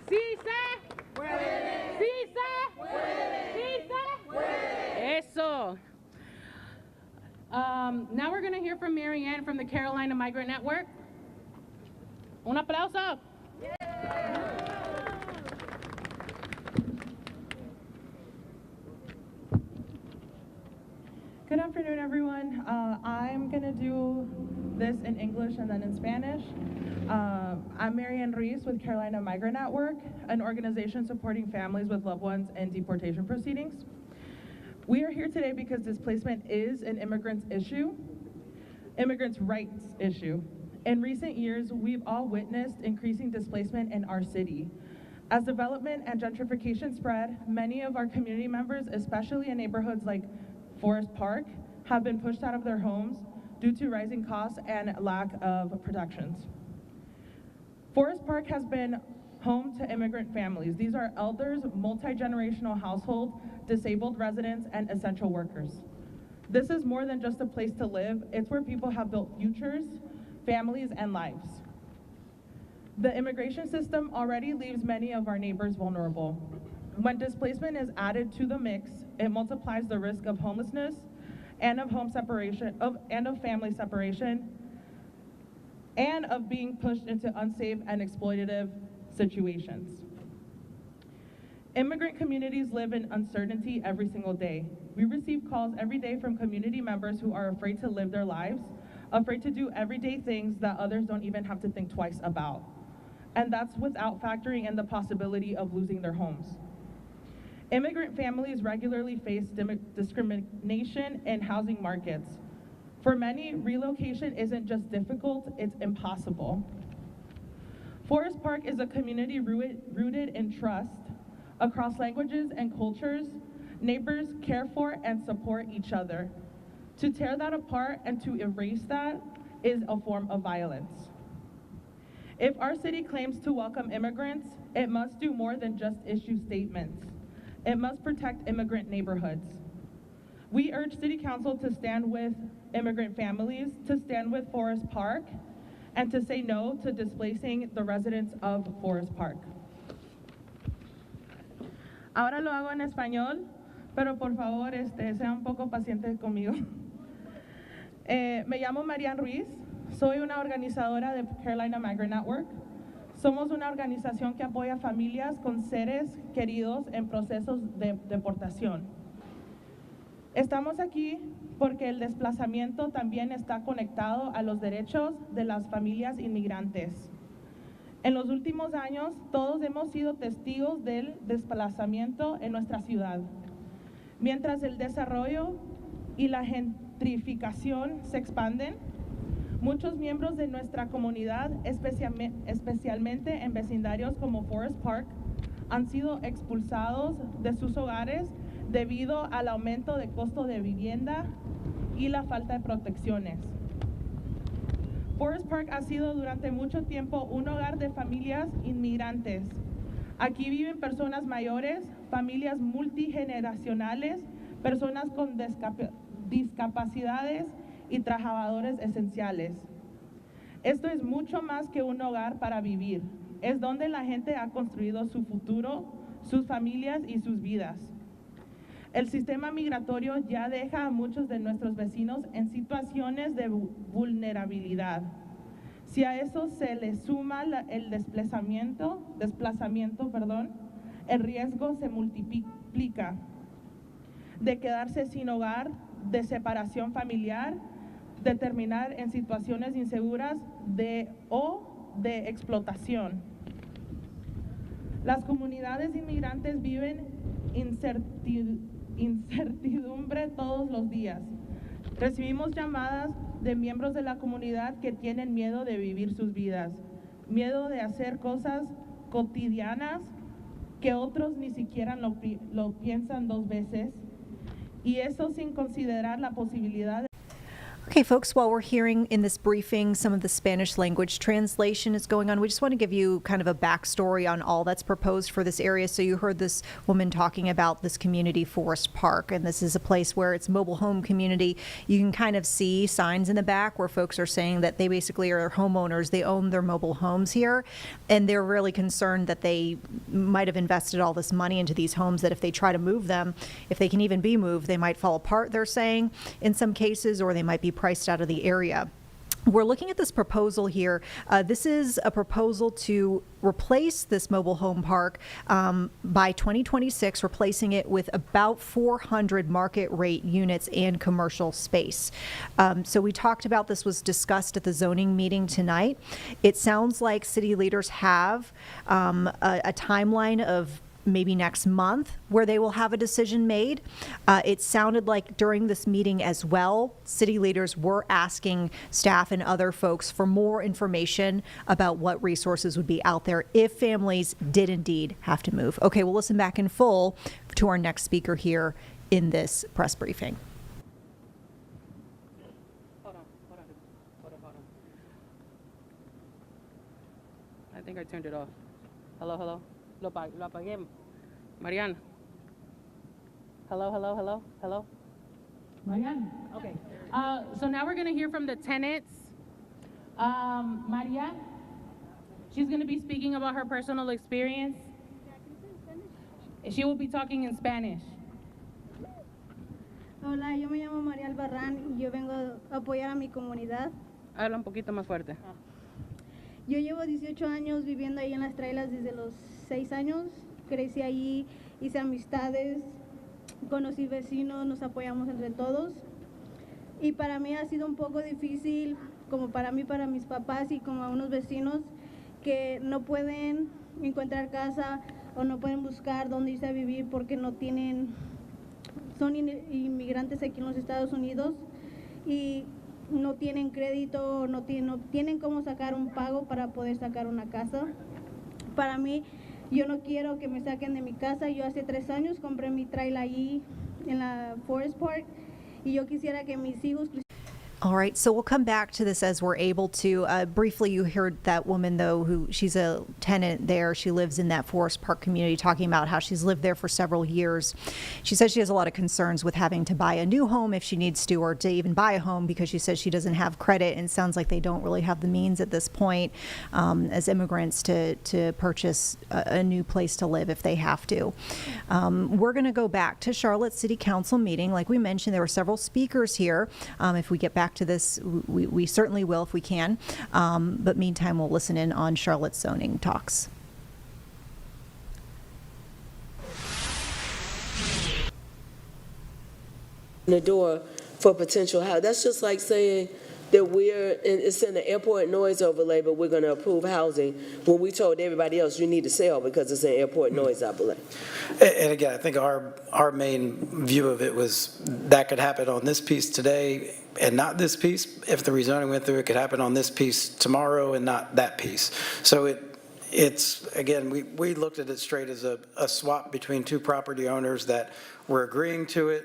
Sí se puede. Sí se puede. Sí se puede. Eso. Now we're going to hear from Mary Ann from the Carolina Migrant Network. Un aplauso. Good afternoon, everyone. I'm going to do this in English and then in Spanish. I'm Mary Ann Reese with Carolina Migrant Network, an organization supporting families with loved ones in deportation proceedings. We are here today because displacement is an immigrants' rights issue. In recent years, we've all witnessed increasing displacement in our city. As development and gentrification spread, many of our community members, especially in neighborhoods like Forest Park, have been pushed out of their homes due to rising costs and lack of protections. Forest Park has been home to immigrant families. These are elders, multi-generational households, disabled residents, and essential workers. This is more than just a place to live. It's where people have built futures, families, and lives. The immigration system already leaves many of our neighbors vulnerable. When displacement is added to the mix, it multiplies the risk of homelessness and of home separation, and of family separation, and of being pushed into unsafe and exploitative situations. Immigrant communities live in uncertainty every single day. We receive calls every day from community members who are afraid to live their lives, afraid to do everyday things that others don't even have to think twice about. And that's without factoring in the possibility of losing their homes. Immigrant families regularly face discrimination in housing markets. For many, relocation isn't just difficult, it's impossible. Forest Park is a community rooted in trust. Across languages and cultures, neighbors care for and support each other. To tear that apart and to erase that is a form of violence. If our city claims to welcome immigrants, it must do more than just issue statements. It must protect immigrant neighborhoods. We urge City Council to stand with immigrant families, to stand with Forest Park, and to say no to displacing the residents of Forest Park. Ahora lo hago en español, pero por favor, sean un poco pacientes conmigo. Me llamo Marian Ruiz, soy una organizadora de Carolina Migrant Network. Somos una organización que apoya familias con seres queridos en procesos de deportación. Estamos aquí porque el desplazamiento también está conectado a los derechos de las familias inmigrantes. En los últimos años, todos hemos sido testigos del desplazamiento en nuestra ciudad. Mientras el desarrollo y la gentrificación se expanden, muchos miembros de nuestra comunidad, especialmente en vecindarios como Forest Park, han sido expulsados de sus hogares debido al aumento de costo de vivienda y la falta de protecciones. Forest Park ha sido durante mucho tiempo un hogar de familias inmigrantes. Aquí viven personas mayores, familias multigeneracionales, personas con discapacidades y trabajadores esenciales. Esto es mucho más que un hogar para vivir. Es donde la gente ha construido su futuro, sus familias y sus vidas. El sistema migratorio ya deja a muchos de nuestros vecinos en situaciones de vulnerabilidad. Si a eso se le suma el desplazamiento, el riesgo se multiplica de quedarse sin hogar, de separación familiar, de terminar en situaciones inseguras o de explotación. Las comunidades inmigrantes viven incertidumbre todos los días. Recibimos llamadas de miembros de la comunidad que tienen miedo de vivir sus vidas, miedo de hacer cosas cotidianas que otros ni siquiera lo piensan dos veces, y eso sin considerar la posibilidad de... Okay, folks, while we're hearing in this briefing some of the Spanish language translation is going on, we just want to give you kind of a backstory on all that's proposed for this area. So you heard this woman talking about this community forest park, and this is a place where it's mobile home community. You can kind of see signs in the back where folks are saying that they basically are homeowners. They own their mobile homes here, and they're really concerned that they might have invested all this money into these homes, that if they try to move them, if they can even be moved, they might fall apart, they're saying, in some cases, or they might be priced out of the area. We're looking at this proposal here. This is a proposal to replace this mobile home park by 2026, replacing it with about 400 market rate units and commercial space. So we talked about this was discussed at the zoning meeting tonight. It sounds like city leaders have a timeline of maybe next month where they will have a decision made. It sounded like during this meeting as well, city leaders were asking staff and other folks for more information about what resources would be out there if families did indeed have to move. Okay, we'll listen back in full to our next speaker here in this press briefing. Hold on. I think I turned it off. Hello? Lo apagué. Mariana. Hello? Mariana. Okay. So now we're going to hear from the tenants. Maria, she's going to be speaking about her personal experience. She will be talking in Spanish. Hola, yo me llamo María Albarrán y yo vengo a apoyar a mi comunidad. Habla un poquito más fuerte. Yo llevo 18 años viviendo ahí en las trailas desde los 6 años. Crecí ahí, hice amistades, conocí vecinos, nos apoyamos entre todos. Y para mí ha sido un poco difícil, como para mí, para mis papás y como a unos vecinos que no pueden encontrar casa o no pueden buscar dónde irse a vivir porque no tienen, son inmigrantes aquí en los Estados Unidos y no tienen crédito, no tienen cómo sacar un pago para poder sacar una casa. Para mí, yo no quiero que me saquen de mi casa. Yo hace 3 años compré mi trailer ahí en la Forest Park y yo quisiera que mis hijos... All right, so we'll come back to this as we're able to. Briefly, you heard that woman, though, who she's a tenant there. She lives in that Forest Park community, talking about how she's lived there for several years. She says she has a lot of concerns with having to buy a new home if she needs to, or to even buy a home, because she says she doesn't have credit, and it sounds like they don't really have the means at this point as immigrants to purchase a new place to live if they have to. We're going to go back to Charlotte City Council meeting. Like we mentioned, there were several speakers here. If we get back to this, we certainly will if we can. But meantime, we'll listen in on Charlotte's zoning talks. The door for potential house. That's just like saying that it's in the airport noise overlay, but we're going to approve housing when we told everybody else you need to sell because it's an airport noise overlay. And again, I think our main view of it was that could happen on this piece today and not this piece. If the rezoning went through, it could happen on this piece tomorrow and not that piece. So it's again, we looked at it straight as a swap between two property owners that were agreeing to it.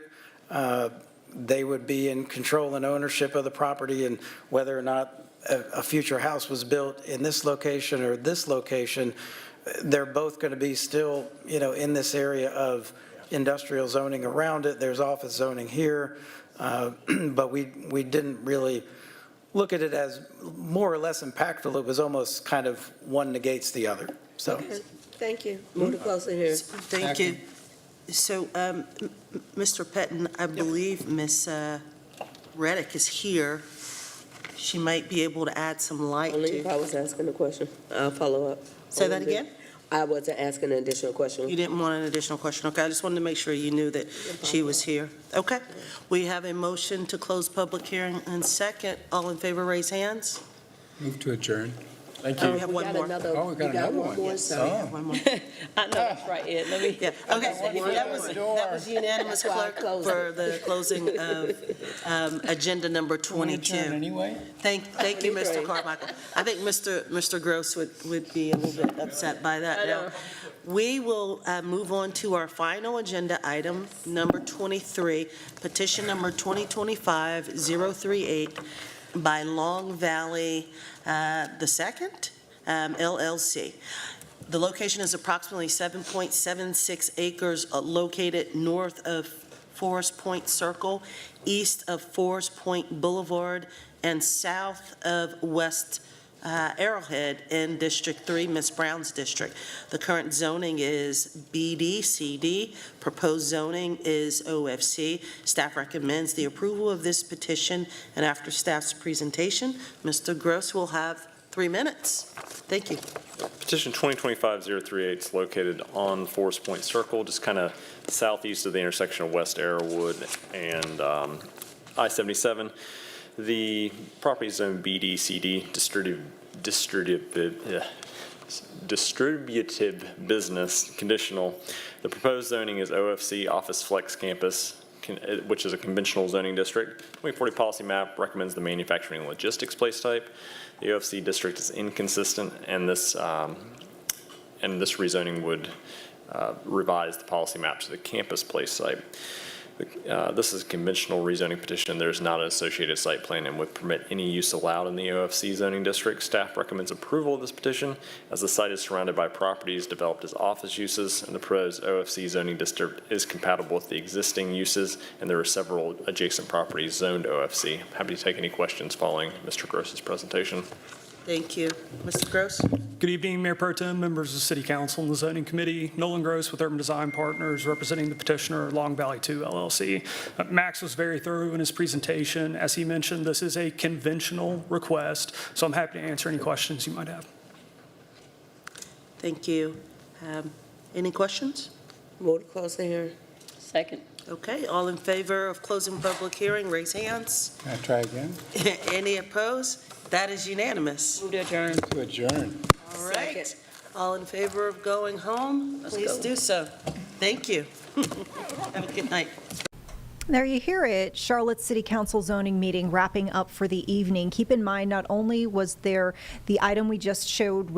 They would be in control and ownership of the property, and whether or not a future house was built in this location or this location, they're both going to be still, in this area of industrial zoning around it. There's office zoning here, but we didn't really look at it as more or less impactful. It was almost kind of one negates the other. So, Okay. Thank you. Move it closer here. Thank you. So, Mr. Pettin, I believe Ms. Reddick is here. She might be able to add some light Only if I to... was asking a question. I'll follow up. Say that again? I wasn't asking an additional question. You didn't want an additional question? Okay, I just wanted to make sure you knew that she was here. Okay. We have a motion to close public hearing and second. All in favor, raise hands. Move to adjourn. Thank you. We have one more. Oh, we got another one. More, so we have one more. I know that's right, Ed. Let me. Yeah, okay, that was unanimous, clerk, for the closing of agenda number 22. Anyway? Thank you, Mr. Carmichael. I think Mr. Gross would be a little bit upset by that. Now, we will move on to our final agenda item, number 23, petition number 2025-038 by Long Valley II, LLC. The location is approximately 7.76 acres located north of Forest Point Circle, east of Forest Point Boulevard, and south of West Arrowhead in District 3, Ms. Brown's district. The current zoning is BD/CD. Proposed zoning is OFC. Staff recommends the approval of this petition, and after staff's presentation, Mr. Gross will have 3 minutes. Thank you. Petition 2025-038 is located on Forest Point Circle, just kind of southeast of the intersection of West Arrowwood and I-77. The property is zoned BD/CD, distributive business, conditional. The proposed zoning is OFC, Office Flex Campus, which is a conventional zoning district. 2040 policy map recommends the manufacturing and logistics place type. The OFC district is inconsistent, and this rezoning would revise the policy map to the campus place type. This is a conventional rezoning petition. There's not an associated site plan and would permit any use allowed in the OFC zoning district. Staff recommends approval of this petition as the site is surrounded by properties developed as office uses, and the proposed OFC zoning district is compatible with the existing uses, and there are several adjacent properties zoned OFC. Happy to take any questions following Mr. Gross's presentation. Thank you. Mr. Gross? Good evening, Mayor Pro Tem, members of the City Council and the Zoning Committee. Nolan Gross with Urban Design Partners, representing the petitioner, Long Valley II LLC. Max was very thorough in his presentation. As he mentioned, this is a conventional request, so I'm happy to answer any questions you might have. Thank you. Any questions? Move to close the hearing. Second. Okay, all in favor of closing public hearing, raise hands. Can I try again? Any opposed? That is unanimous. Move to adjourn. To adjourn. All right. All in favor of going home, please do so. Thank you. Have a good night. There you hear it, Charlotte City Council zoning meeting wrapping up for the evening. Keep in mind, not only was there the item we just showed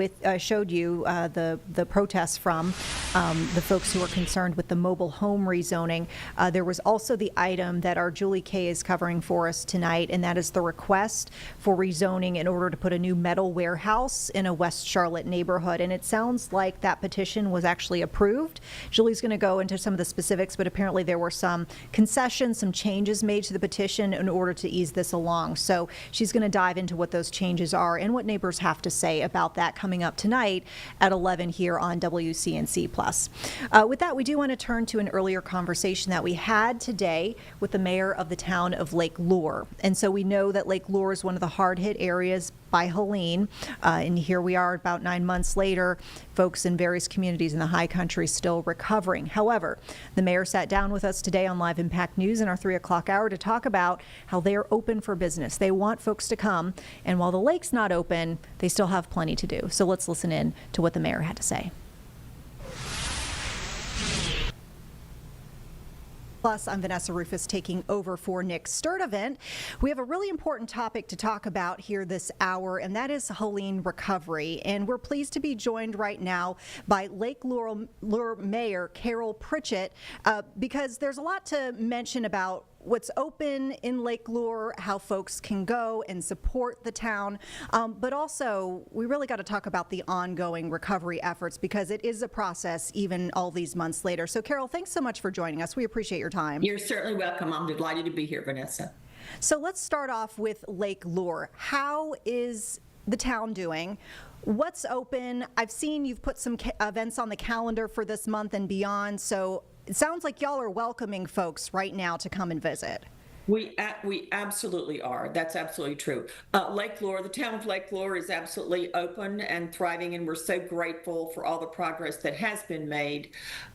you, the protest from the folks who are concerned with the mobile home rezoning, there was also the item that our Julie Kay is covering for us tonight, and that is the request for rezoning in order to put a new metal warehouse in a West Charlotte neighborhood. And it sounds like that petition was actually approved. Julie's going to go into some of the specifics, but apparently there were some concessions, some changes made to the petition in order to ease this along. So she's going to dive into what those changes are and what neighbors have to say about that coming up tonight at 11 here on WCNC Plus. With that, we do want to turn to an earlier conversation that we had today with the mayor of the town of Lake Lure. And so we know that Lake Lure is one of the hard-hit areas by Helene, and here we are about 9 months later, folks in various communities in the high country still recovering. However, the mayor sat down with us today on Live Impact News in our 3 o'clock hour to talk about how they are open for business. They want folks to come, and while the lake's not open, they still have plenty to do. So let's listen in to what the mayor had to say. Plus, I'm Vanessa Rufus taking over for Nick Sturdivant. We have a really important topic to talk about here this hour, and that is Helene recovery. And we're pleased to be joined right now by Lake Lure Mayor Carol Pritchett, because there's a lot to mention about what's open in Lake Lure, how folks can go and support the town, but also we really got to talk about the ongoing recovery efforts because it is a process even all these months later. So Carol, thanks so much for joining us. We appreciate your time. You're certainly welcome. I'm delighted to be here, Vanessa. So let's start off with Lake Lure. How is the town doing? What's open? I've seen you've put some events on the calendar for this month and beyond, so it sounds like y'all are welcoming folks right now to come and visit. We absolutely are. That's absolutely true. Lake Lure, the town of Lake Lure is absolutely open and thriving, and we're so grateful for all the progress that has been made.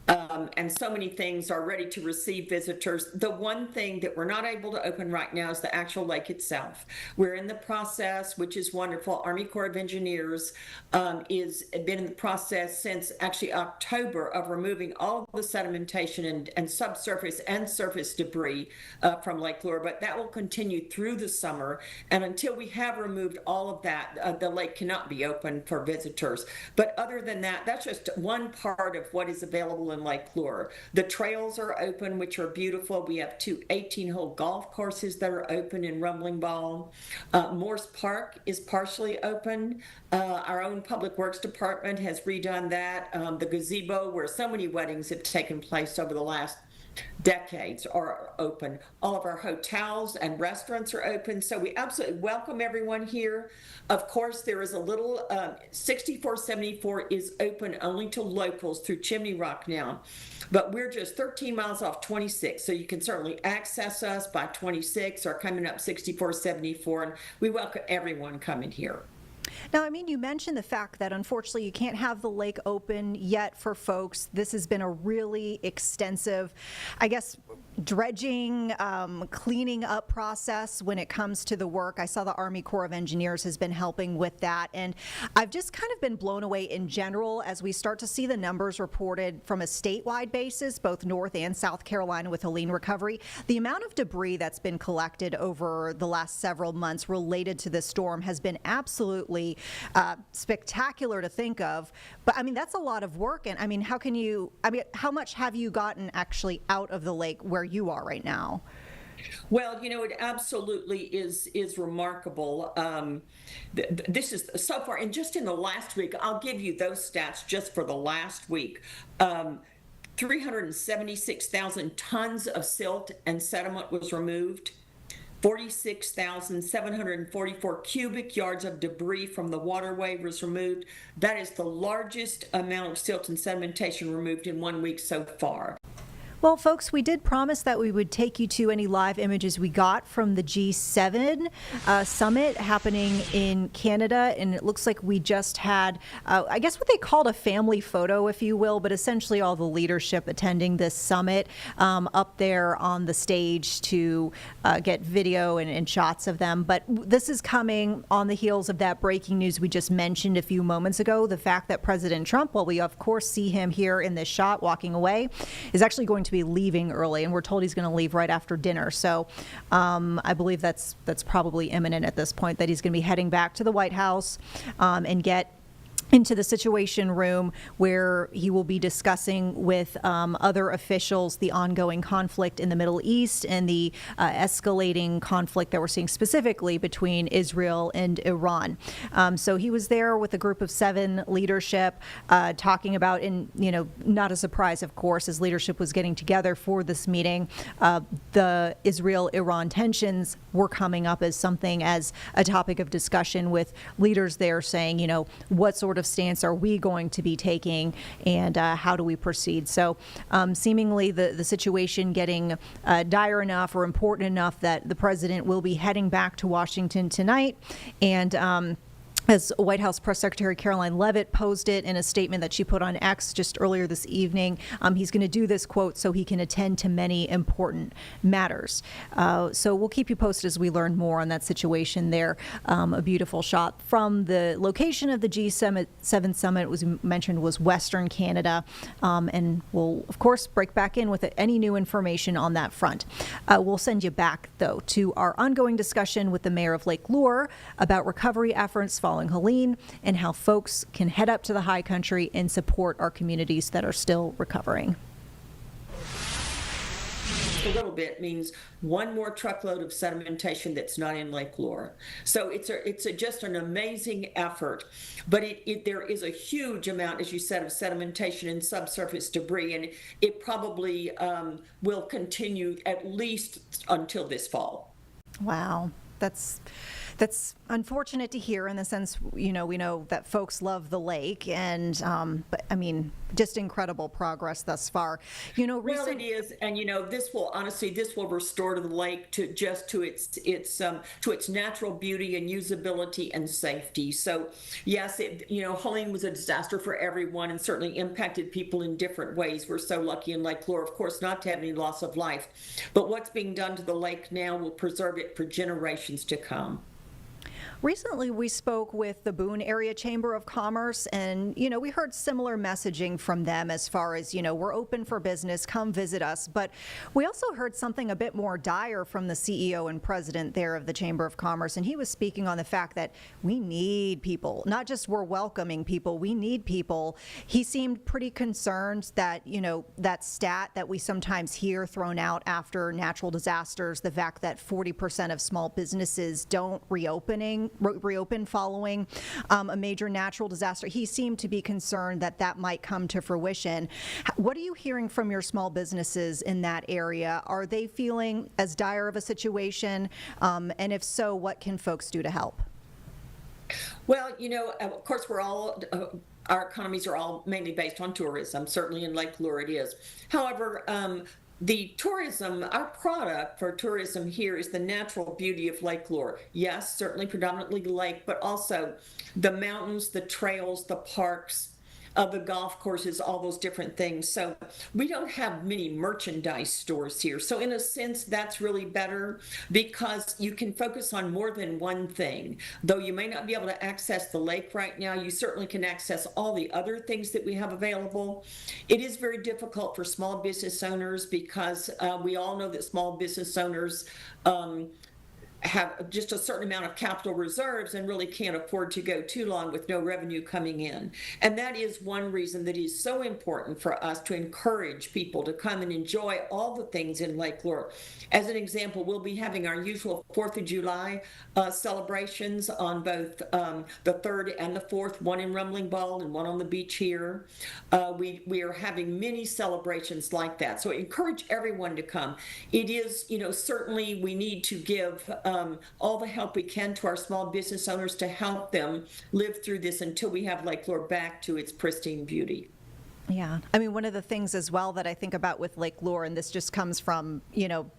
And so many things are ready to receive visitors. The one thing that we're not able to open right now is the actual lake itself. We're in the process, which is wonderful. Army Corps of Engineers is been in the process since actually October of removing all of the sedimentation and subsurface and surface debris from Lake Lure, but that will continue through the summer. And until we have removed all of that, the lake cannot be open for visitors. But other than that, that's just one part of what is available in Lake Lure. The trails are open, which are beautiful. We have two 18-hole golf courses that are open in Rumbling Ball. Morse Park is partially open. Our own Public Works Department has redone that. The gazebo, where so many weddings have taken place over the last decades, are open. All of our hotels and restaurants are open, so we absolutely welcome everyone here. Of course, there is a little 6474 is open only to locals through Chimney Rock now, but we're just 13 miles off 26, so you can certainly access us by 26 or coming up 6474, and we welcome everyone coming here. Now, I mean, you mentioned the fact that unfortunately you can't have the lake open yet for folks. This has been a really extensive, I guess, dredging, cleaning up process when it comes to the work. I saw the Army Corps of Engineers has been helping with that. And I've just kind of been blown away in general as we start to see the numbers reported from a statewide basis, both North and South Carolina with Helene recovery. The amount of debris that's been collected over the last several months related to this storm has been absolutely spectacular to think of. But I mean, that's a lot of work. And I mean, how much have you gotten actually out of the lake where you are right now? Well, you know, it absolutely is remarkable. This is so far, and just in the last week, I'll give you those stats just for the last week. 376,000 tons of silt and sediment was removed. 46,744 cubic yards of debris from the waterway was removed. That is the largest amount of silt and sedimentation removed in 1 week so far. Well, folks, we did promise that we would take you to any live images we got from the G7 summit happening in Canada. And it looks like we just had, I guess what they called a family photo, if you will, but essentially all the leadership attending this summit up there on the stage to get video and shots of them. But this is coming on the heels of that breaking news we just mentioned a few moments ago. The fact that President Trump, while we of course see him here in this shot walking away, is actually going to be leaving early, and we're told he's going to leave right after dinner. So I believe that's probably imminent at this point, that he's going to be heading back to the White House and get into the Situation Room, where he will be discussing with other officials the ongoing conflict in the Middle East and the escalating conflict that we're seeing specifically between Israel and Iran. So he was there with a group of 7 leadership talking about, and not a surprise, of course, as leadership was getting together for this meeting, the Israel-Iran tensions were coming up as something, as a topic of discussion, with leaders there saying, what sort of stance are we going to be taking, and how do we proceed? So seemingly the situation getting dire enough or important enough that the president will be heading back to Washington tonight. And as White House Press Secretary Caroline Leavitt posed it in a statement that she put on X just earlier this evening, he's going to do this, quote, so he can attend to many important matters. So we'll keep you posted as we learn more on that situation there. A beautiful shot from the location of the G7 summit was mentioned was Western Canada, and we'll of course break back in with any new information on that front. We'll send you back though to our ongoing discussion with the mayor of Lake Lure about recovery efforts following Helene, and how folks can head up to the high country and support our communities that are still recovering. A little bit means one more truckload of sedimentation that's not in Lake Lure. So it's just an amazing effort, but there is a huge amount, as you said, of sedimentation and subsurface debris, and it probably will continue at least until this fall. Wow. That's That's unfortunate to hear in the sense, we know that folks love the lake and, but I mean, just incredible progress thus far. Well, it is, and this will restore to the lake to its natural beauty and usability and safety. So yes, Helene was a disaster for everyone and certainly impacted people in different ways. We're so lucky in Lake Lure, of course, not to have any loss of life, but what's being done to the lake now will preserve it for generations to come. Recently, we spoke with the Boone Area Chamber of Commerce, and, we heard similar messaging from them as far as, we're open for business, come visit us. But we also heard something a bit more dire from the CEO and president there of the Chamber of Commerce, and he was speaking on the fact that we need people, not just we're welcoming people, we need people. He seemed pretty concerned that, that stat that we sometimes hear thrown out after natural disasters, the fact that 40% of small businesses don't reopen following a major natural disaster. He seemed to be concerned that that might come to fruition. What are you hearing from your small businesses in that area? Are they feeling as dire of a situation? And if so, what can folks do to help? Well, of course, our economies are all mainly based on tourism. Certainly in Lake Lure it is. However, the tourism, our product for tourism here is the natural beauty of Lake Lure. Yes, certainly predominantly lake, but also the mountains, the trails, the parks, the golf courses, all those different things. So we don't have many merchandise stores here. So in a sense, that's really better because you can focus on more than one thing. Though you may not be able to access the lake right now, you certainly can access all the other things that we have available. It is very difficult for small business owners because we all know that small business owners have just a certain amount of capital reserves and really can't afford to go too long with no revenue coming in. And that is one reason that it is so important for us to encourage people to come and enjoy all the things in Lake Lure. As an example, we'll be having our usual 4th of July celebrations on both the 3rd and the 4th, one in Rumbling Ball and one on the beach here. We are having many celebrations like that. So I encourage everyone to come. It is, certainly we need to give all the help we can to our small business owners to help them live through this until we have Lake Lure back to its pristine beauty. Yeah. I mean, one of the things as well that I think about with Lake Lure, and this just comes from,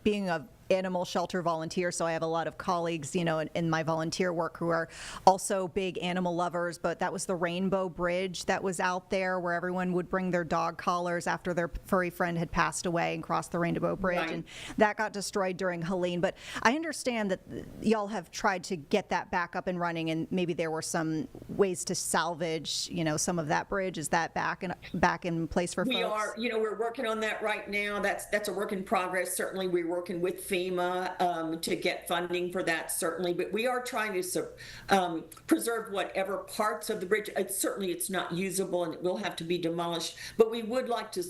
being a animal shelter volunteer, so I have a lot of colleagues, in my volunteer work who are also big animal lovers, but that was the Rainbow Bridge that was out there where everyone would bring their dog collars after their furry friend had passed away and crossed the Rainbow Bridge, right. And that got destroyed during Helene. But I understand that y'all have tried to get that back up and running, and maybe there were some ways to salvage, some of that bridge. Is that back in place for folks? We are, we're working on that right now. That's a work in progress. Certainly we're working with FEMA to get funding for that, certainly, but we are trying to preserve whatever parts of the bridge. It's not usable and it will have to be demolished, but we would like to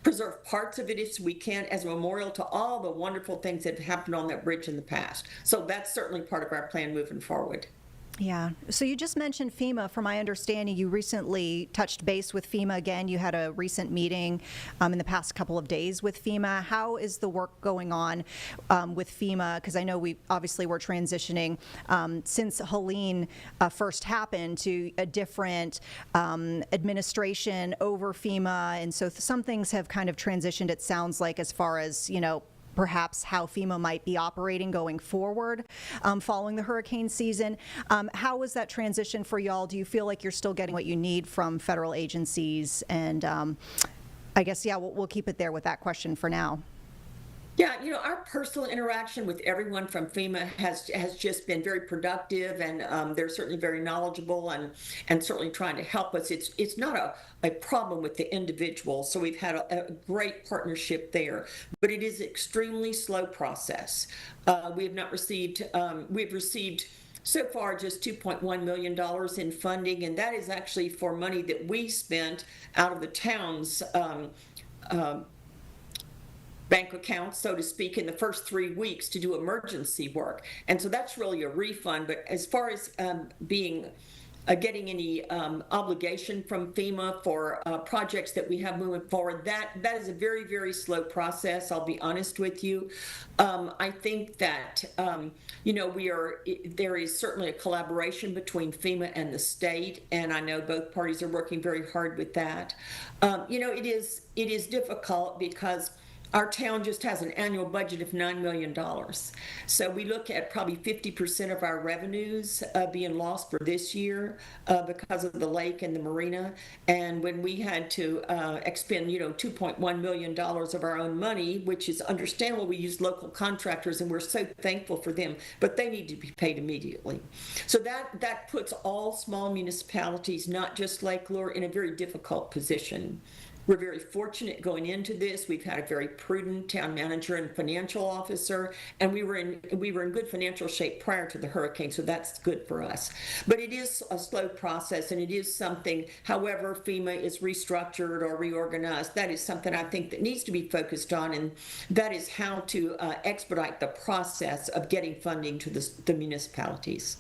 preserve parts of it if we can as a memorial to all the wonderful things that have happened on that bridge in the past. So that's certainly part of our plan moving forward. Yeah. So you just mentioned FEMA. From my understanding, you recently touched base with FEMA again. You had a recent meeting in the past couple of days with FEMA. How is the work going on with FEMA? Because I know we obviously were transitioning since Helene first happened to a different administration over FEMA. And so some things have kind of transitioned, it sounds like, as far as, perhaps how FEMA might be operating going forward following the hurricane season. How was that transition for y'all? Do you feel like you're still getting what you need from federal agencies? And I guess, we'll keep it there with that question for now. Yeah, our personal interaction with everyone from FEMA has just been very productive, and they're certainly very knowledgeable and certainly trying to help us. It's not a problem with the individual, so we've had a great partnership there, but it is an extremely slow process. We've received so far just $2.1 million in funding, and that is actually for money that we spent out of the town's bank accounts, so to speak, in the first 3 weeks to do emergency work. And so that's really a refund. But as far as being getting any obligation from FEMA for projects that we have moving forward. That is a very, very slow process, I'll be honest with you. I think that, there is certainly a collaboration between FEMA and the state, and I know both parties are working very hard with that. It is difficult because our town just has an annual budget of $9 million. So we look at probably 50% of our revenues being lost for this year because of the lake and the marina. And when we had to expend, $2.1 million of our own money, which is understandable, we use local contractors and we're so thankful for them, but they need to be paid immediately. So that puts all small municipalities, not just Lake Lure, in a very difficult position. We're very fortunate going into this. We've had a very prudent town manager and financial officer, and we were in good financial shape prior to the hurricane, so that's good for us. But it is a slow process, and it is something, however FEMA is restructured or reorganized, that is something I think that needs to be focused on, and that is how to expedite the process of getting funding to the municipalities.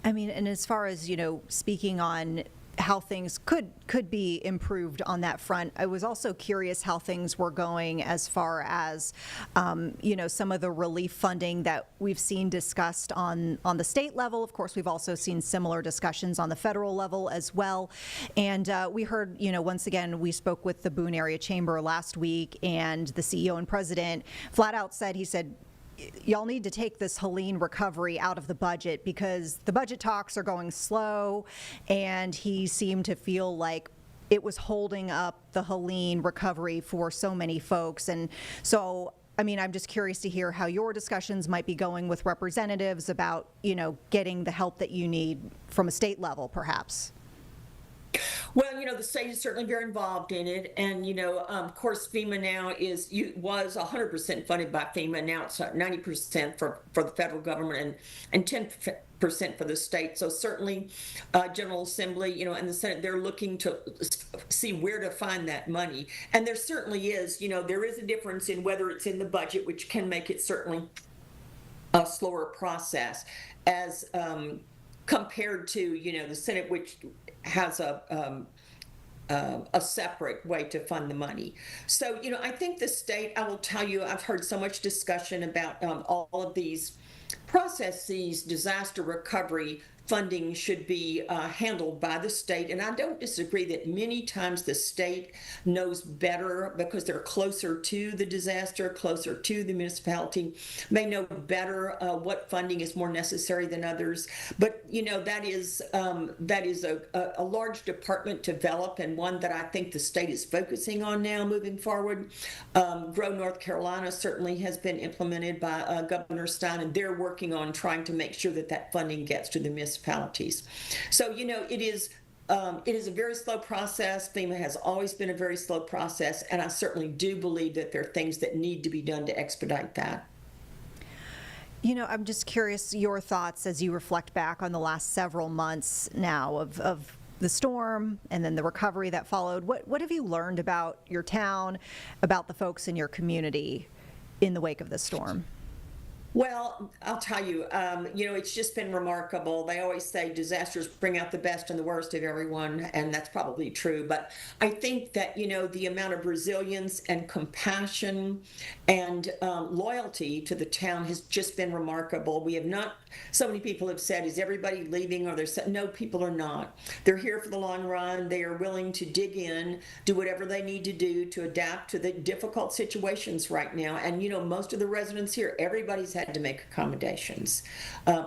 I mean, and as far as, speaking on how things could be improved on that front, I was also curious how things were going as far as, some of the relief funding that we've seen discussed on the state level. Of course, we've also seen similar discussions on the federal level as well. And we heard, once again, we spoke with the Boone Area Chamber last week, and the CEO and president flat out said, he said, y'all need to take this Helene recovery out of the budget because the budget talks are going slow, and he seemed to feel like it was holding up the Helene recovery for so many folks. And so, I'm just curious to hear how your discussions might be going with representatives about, getting the help that you need from a state level, perhaps. Well, the state is certainly very involved in it, and of course, FEMA now was 100% funded by FEMA. Now it's 90% for the federal government and 10% for the state. So certainly, General Assembly, and the Senate, they're looking to see where to find that money. And there certainly is, there is a difference in whether it's in the budget, which can make it certainly a slower process, as compared to the Senate, which has a separate way to fund the money. So, I think the state, I will tell you, I've heard so much discussion about all of these processes, disaster recovery funding should be handled by the state. And I don't disagree that many times the state knows better because they're closer to the disaster, closer to the municipality. They know better what funding is more necessary than others. But, that is a large department to develop, and one that I think the state is focusing on now moving forward. Grow North Carolina certainly has been implemented by Governor Stein, and they're working on trying to make sure that funding gets to the municipalities. So, it is a very slow process. FEMA has always been a very slow process, and I certainly do believe that there are things that need to be done to expedite that. I'm just curious your thoughts as you reflect back on the last several months now of the storm and then the recovery that followed. What have you learned about your town, about the folks in your community in the wake of the storm? Well, I'll tell you, it's just been remarkable. They always say disasters bring out the best and the worst of everyone, and that's probably true. But I think that, the amount of resilience and compassion and loyalty to the town has just been remarkable. We have not, so many people have said, is everybody leaving? Or no, people are not. They're here for the long run. They are willing to dig in, do whatever they need to do to adapt to the difficult situations right now. And, most of the residents here, everybody's had to make accommodations,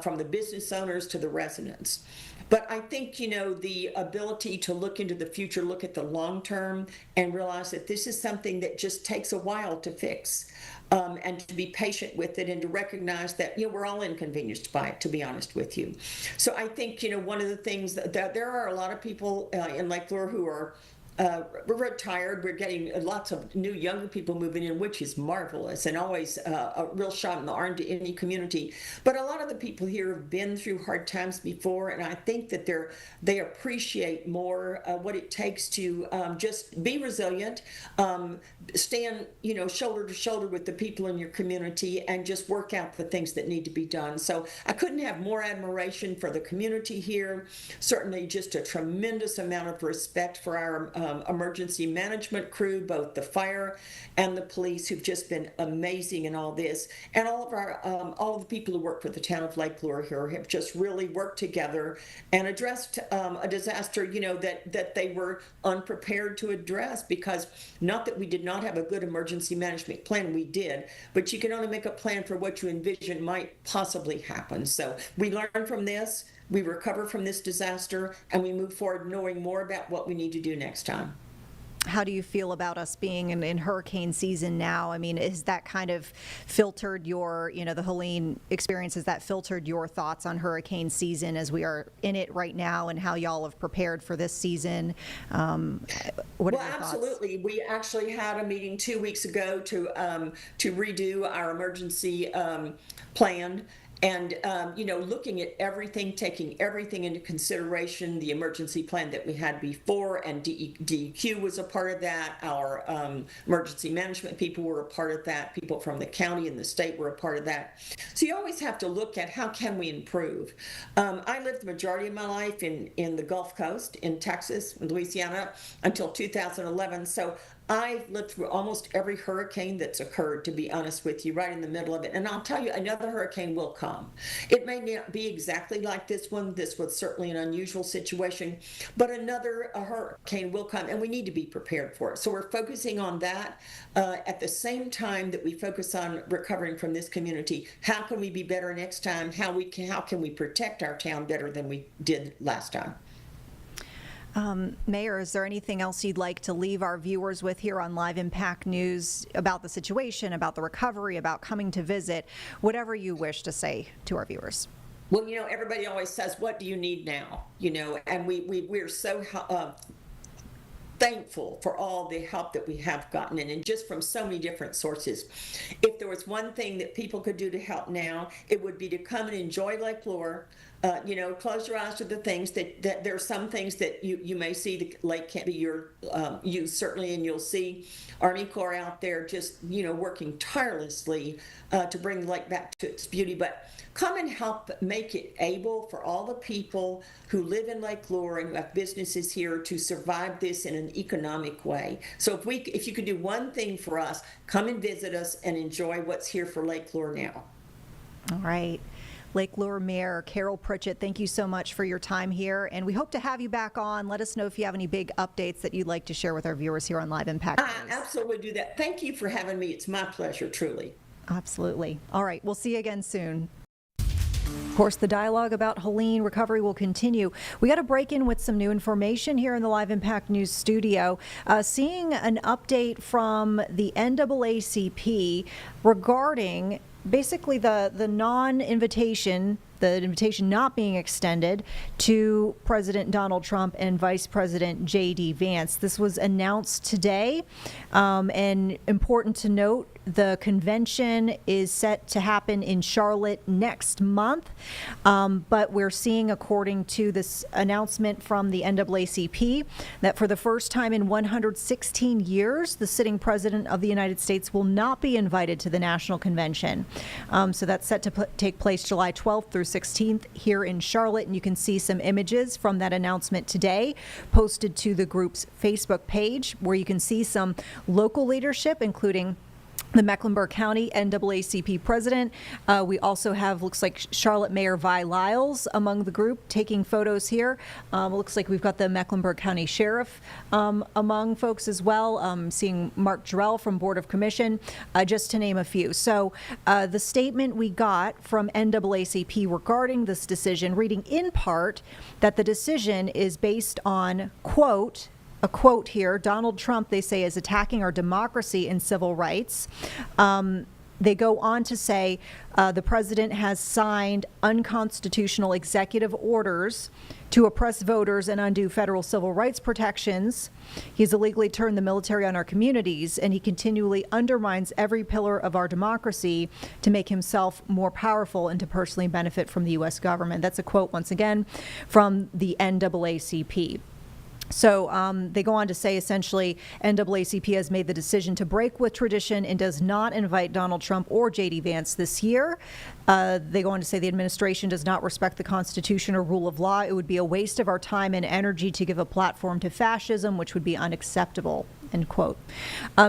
from the business owners to the residents. But I think, the ability to look into the future, look at the long term, and realize that this is something that just takes a while to fix, and to be patient with it, and to recognize that, we're all inconvenienced by it, to be honest with you. So I think, one of the things that there are a lot of people in Lake Lure who are we're retired. We're getting lots of new younger people moving in, which is marvelous and always a real shot in the arm to any community. But a lot of the people here have been through hard times before, and I think that they appreciate more what it takes to just be resilient, stand shoulder to shoulder with the people in your community, and just work out the things that need to be done. So I couldn't have more admiration for the community here. Certainly, just a tremendous amount of respect for our emergency management crew, both the fire and the police, who've just been amazing in all this, and all of our all of the people who work for the town of Lake Lure here have just really worked together and addressed a disaster that they were unprepared to address, because not that we did not have a good emergency management plan, we did, but you can only make a plan for what you envision might possibly happen. So we learn from this, we recover from this disaster, and we move forward knowing more about what we need to do next time. How do you feel about us being in hurricane season now? I mean, is that kind of filtered your, the Helene experience, has that filtered your thoughts on hurricane season as we are in it right now, and how y'all have prepared for this season? What are your thoughts? Absolutely. We actually had a meeting 2 weeks ago to redo our emergency plan. And, looking at everything, taking everything into consideration, the emergency plan that we had before, and DEQ was a part of that. Our emergency management people were a part of that. People from the county and the state were a part of that. So you always have to look at how can we improve. I lived the majority of my life in the Gulf Coast, in Texas, Louisiana, until 2011. So I've lived through almost every hurricane that's occurred, to be honest with you, right in the middle of it. And I'll tell you, another hurricane will come. It may not be exactly like this one. This was certainly an unusual situation, but another hurricane will come, and we need to be prepared for it. So we're focusing on that at the same time that we focus on recovering from this community. How can we be better next time? How can we protect our town better than we did last time? Mayor, is there anything else you'd like to leave our viewers with here on Live Impact News about the situation, about the recovery, about coming to visit, whatever you wish to say to our viewers? Well, everybody always says, what do you need now? And we're so thankful for all the help that we have gotten, and just from so many different sources. If there was one thing that people could do to help now, it would be to come and enjoy Lake Lure. Close your eyes to the things that there are some things that you may see. The lake can't be your use, certainly, and you'll see Army Corps out there just working tirelessly to bring the lake back to its beauty. But come and help make it able for all the people who live in Lake Lure and who have businesses here to survive this in an economic way. So if you could do one thing for us, come and visit us and enjoy what's here for Lake Lure now. All right. Lake Lure Mayor Carol Pritchett, thank you so much for your time here, and we hope to have you back on. Let us know if you have any big updates that you'd like to share with our viewers here on Live Impact News. I absolutely do that. Thank you for having me. It's my pleasure, truly. Absolutely. All right, we'll see you again soon. Of course, the dialogue about Helene recovery will continue. We got to break in with some new information here in the Live Impact News studio. Seeing an update from the NAACP regarding basically the non-invitation, the invitation not being extended to President Donald Trump and Vice President J.D. Vance. This was announced today, and important to note, the convention is set to happen in Charlotte next month, but we're seeing, according to this announcement from the NAACP, that for the first time in 116 years, the sitting president of the United States will not be invited to the national convention. So that's set to take place July 12th through 16th here in Charlotte, and you can see some images from that announcement today posted to the group's Facebook page, where you can see some local leadership, including the Mecklenburg County NAACP president. We also have, looks like, Charlotte Mayor Vi Lyles among the group taking photos here. Looks like we've got the Mecklenburg County Sheriff among folks as well. Seeing Mark Jarrell from Board of Commission, just to name a few. So the statement we got from NAACP regarding this decision, reading in part that the decision is based on, quote, a quote here, Donald Trump, they say, is attacking our democracy and civil rights. They go on to say the president has signed unconstitutional executive orders to oppress voters and undo federal civil rights protections. He's illegally turned the military on our communities, and he continually undermines every pillar of our democracy to make himself more powerful and to personally benefit from the U.S. government. That's a quote, once again, from the NAACP. So they go on to say, essentially, NAACP has made the decision to break with tradition and does not invite Donald Trump or J.D. Vance this year. They go on to say the administration does not respect the Constitution or rule of law. It would be a waste of our time and energy to give a platform to fascism, which would be unacceptable, end quote.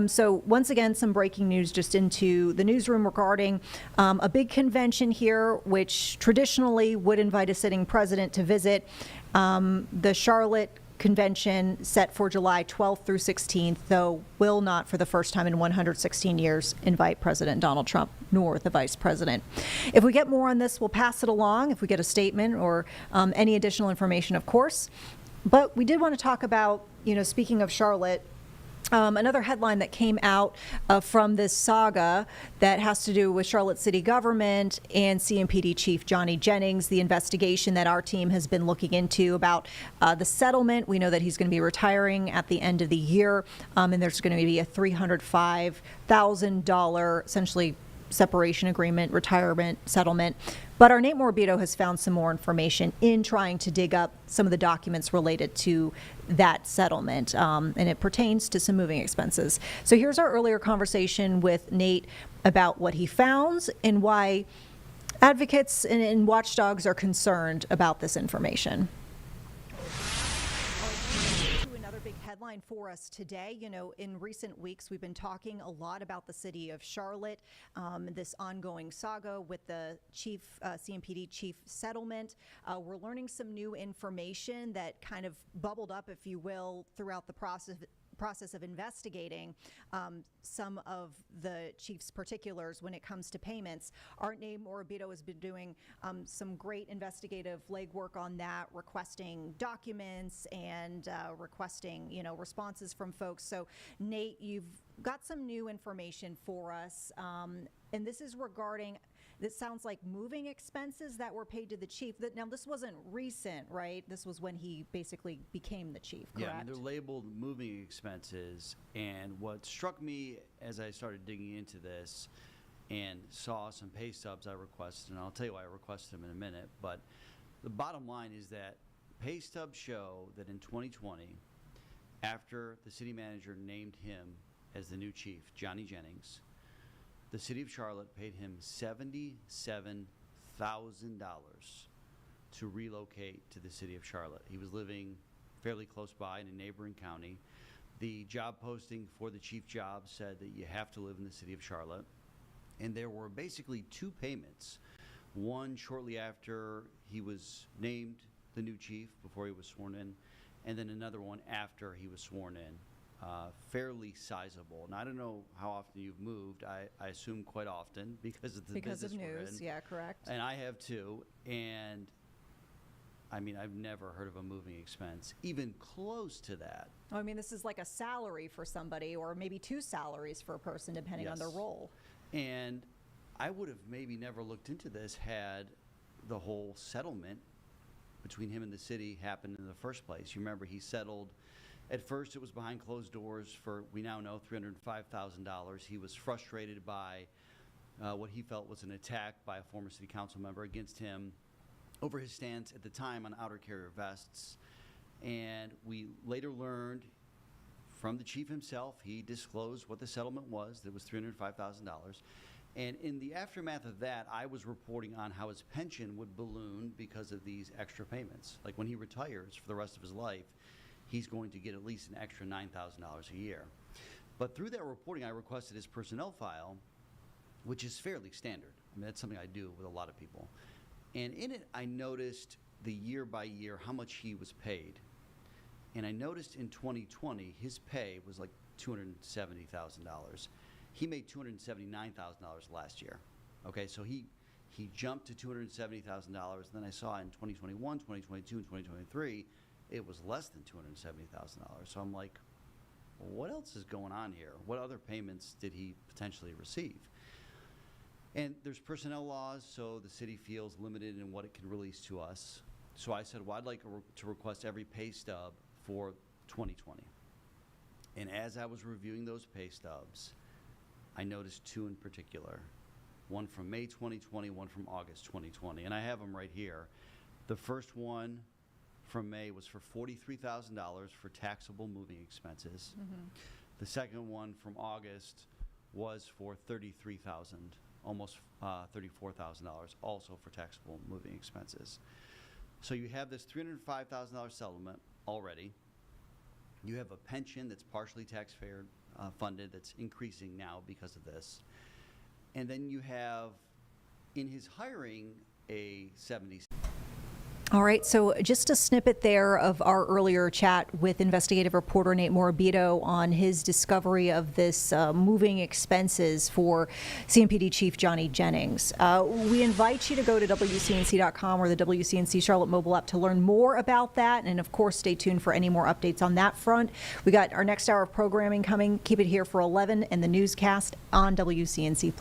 So once again, some breaking news just into the newsroom regarding a big convention here, which traditionally would invite a sitting president to visit. The Charlotte convention set for July 12th through 16th, though will not, for the first time in 116 years, invite President Donald Trump nor the vice president. If we get more on this, we'll pass it along if we get a statement or any additional information, of course. But we did want to talk about, speaking of Charlotte, another headline that came out from this saga that has to do with Charlotte City government and CMPD Chief Johnny Jennings, the investigation that our team has been looking into about the settlement. We know that he's going to be retiring at the end of the year, and there's going to be a $305,000 essentially separation agreement, retirement settlement. But our Nate Morabito has found some more information in trying to dig up some of the documents related to that settlement, and it pertains to some moving expenses. So here's our earlier conversation with Nate about what he found and why advocates and watchdogs are concerned about this information. Another big headline for us today. In recent weeks, we've been talking a lot about the city of Charlotte, this ongoing saga with the CMPD chief settlement. We're learning some new information that kind of bubbled up, if you will, throughout the process of investigating some of the chief's particulars when it comes to payments. Our Nate Morabito has been doing some great investigative legwork on that, requesting documents and requesting, responses from folks. So Nate, you've got some new information for us, and this is regarding, this sounds like moving expenses that were paid to the chief. Now, this wasn't recent, right? This was when he basically became the chief, correct? Yeah, they're labeled moving expenses. And what struck me as I started digging into this and saw some pay stubs I requested, and I'll tell you why I requested them in a minute, but the bottom line is that pay stubs show that in 2020, after the city manager named him as the new chief, Johnny Jennings, the city of Charlotte paid him $77,000 to relocate to the city of Charlotte. He was living fairly close by in a neighboring county. The job posting for the chief job said that you have to live in the city of Charlotte. And there were basically two payments. One shortly after he was named the new chief, before he was sworn in, and then another one after he was sworn in. Fairly sizable. And I don't know how often you've moved. I assume quite often because of the because business of we're news, in. yeah, correct. And I have too. And I mean, I've never heard of a moving expense even close to that. I mean, this is like a salary for somebody, or maybe two salaries for a person, depending on their role. And I would have maybe never looked into this had the whole settlement between him and the city happened in the first place. You remember he settled. At first, it was behind closed doors for, we now know, $305,000. He was frustrated by what he felt was an attack by a former city council member against him over his stance at the time on outer carrier vests. And we later learned from the chief himself, he disclosed what the settlement was. That was $305,000. And in the aftermath of that, I was reporting on how his pension would balloon because of these extra payments. Like when he retires for the rest of his life, he's going to get at least an extra $9,000 a year. But through that reporting, I requested his personnel file, which is fairly standard. I mean, that's something I do with a lot of people. And in it, I noticed the year by year how much he was paid. And I noticed in 2020, his pay was like $270,000. He made $279,000 last year. Okay, so he jumped to $270,000. Then I saw in 2021, 2022, and 2023, it was less than $270,000. So I'm like, well, what else is going on here? What other payments did he potentially receive? And there's personnel laws, so the city feels limited in what it can release to us. So I said, well, I'd like to request every pay stub for 2020. And as I was reviewing those pay stubs, I noticed two in particular, one from May 2020, one from August 2020, and I have them right here. The first one from May was for $43,000 for taxable moving expenses. The second one from August was for $33,000, almost $34,000, also for taxable moving expenses. So you have this $305,000 settlement already. You have a pension that's partially taxpayer funded that's increasing now because of this. And then you have, in his hiring, a 70. All right, so just a snippet there of our earlier chat with investigative reporter Nate Morabito on his discovery of this moving expenses for CMPD Chief Johnny Jennings. We invite you to go to WCNC.com or the WCNC Charlotte mobile app to learn more about that. And of course, stay tuned for any more updates on that front. We got our next hour of programming coming. Keep it here for 11 and the newscast on WCNC+.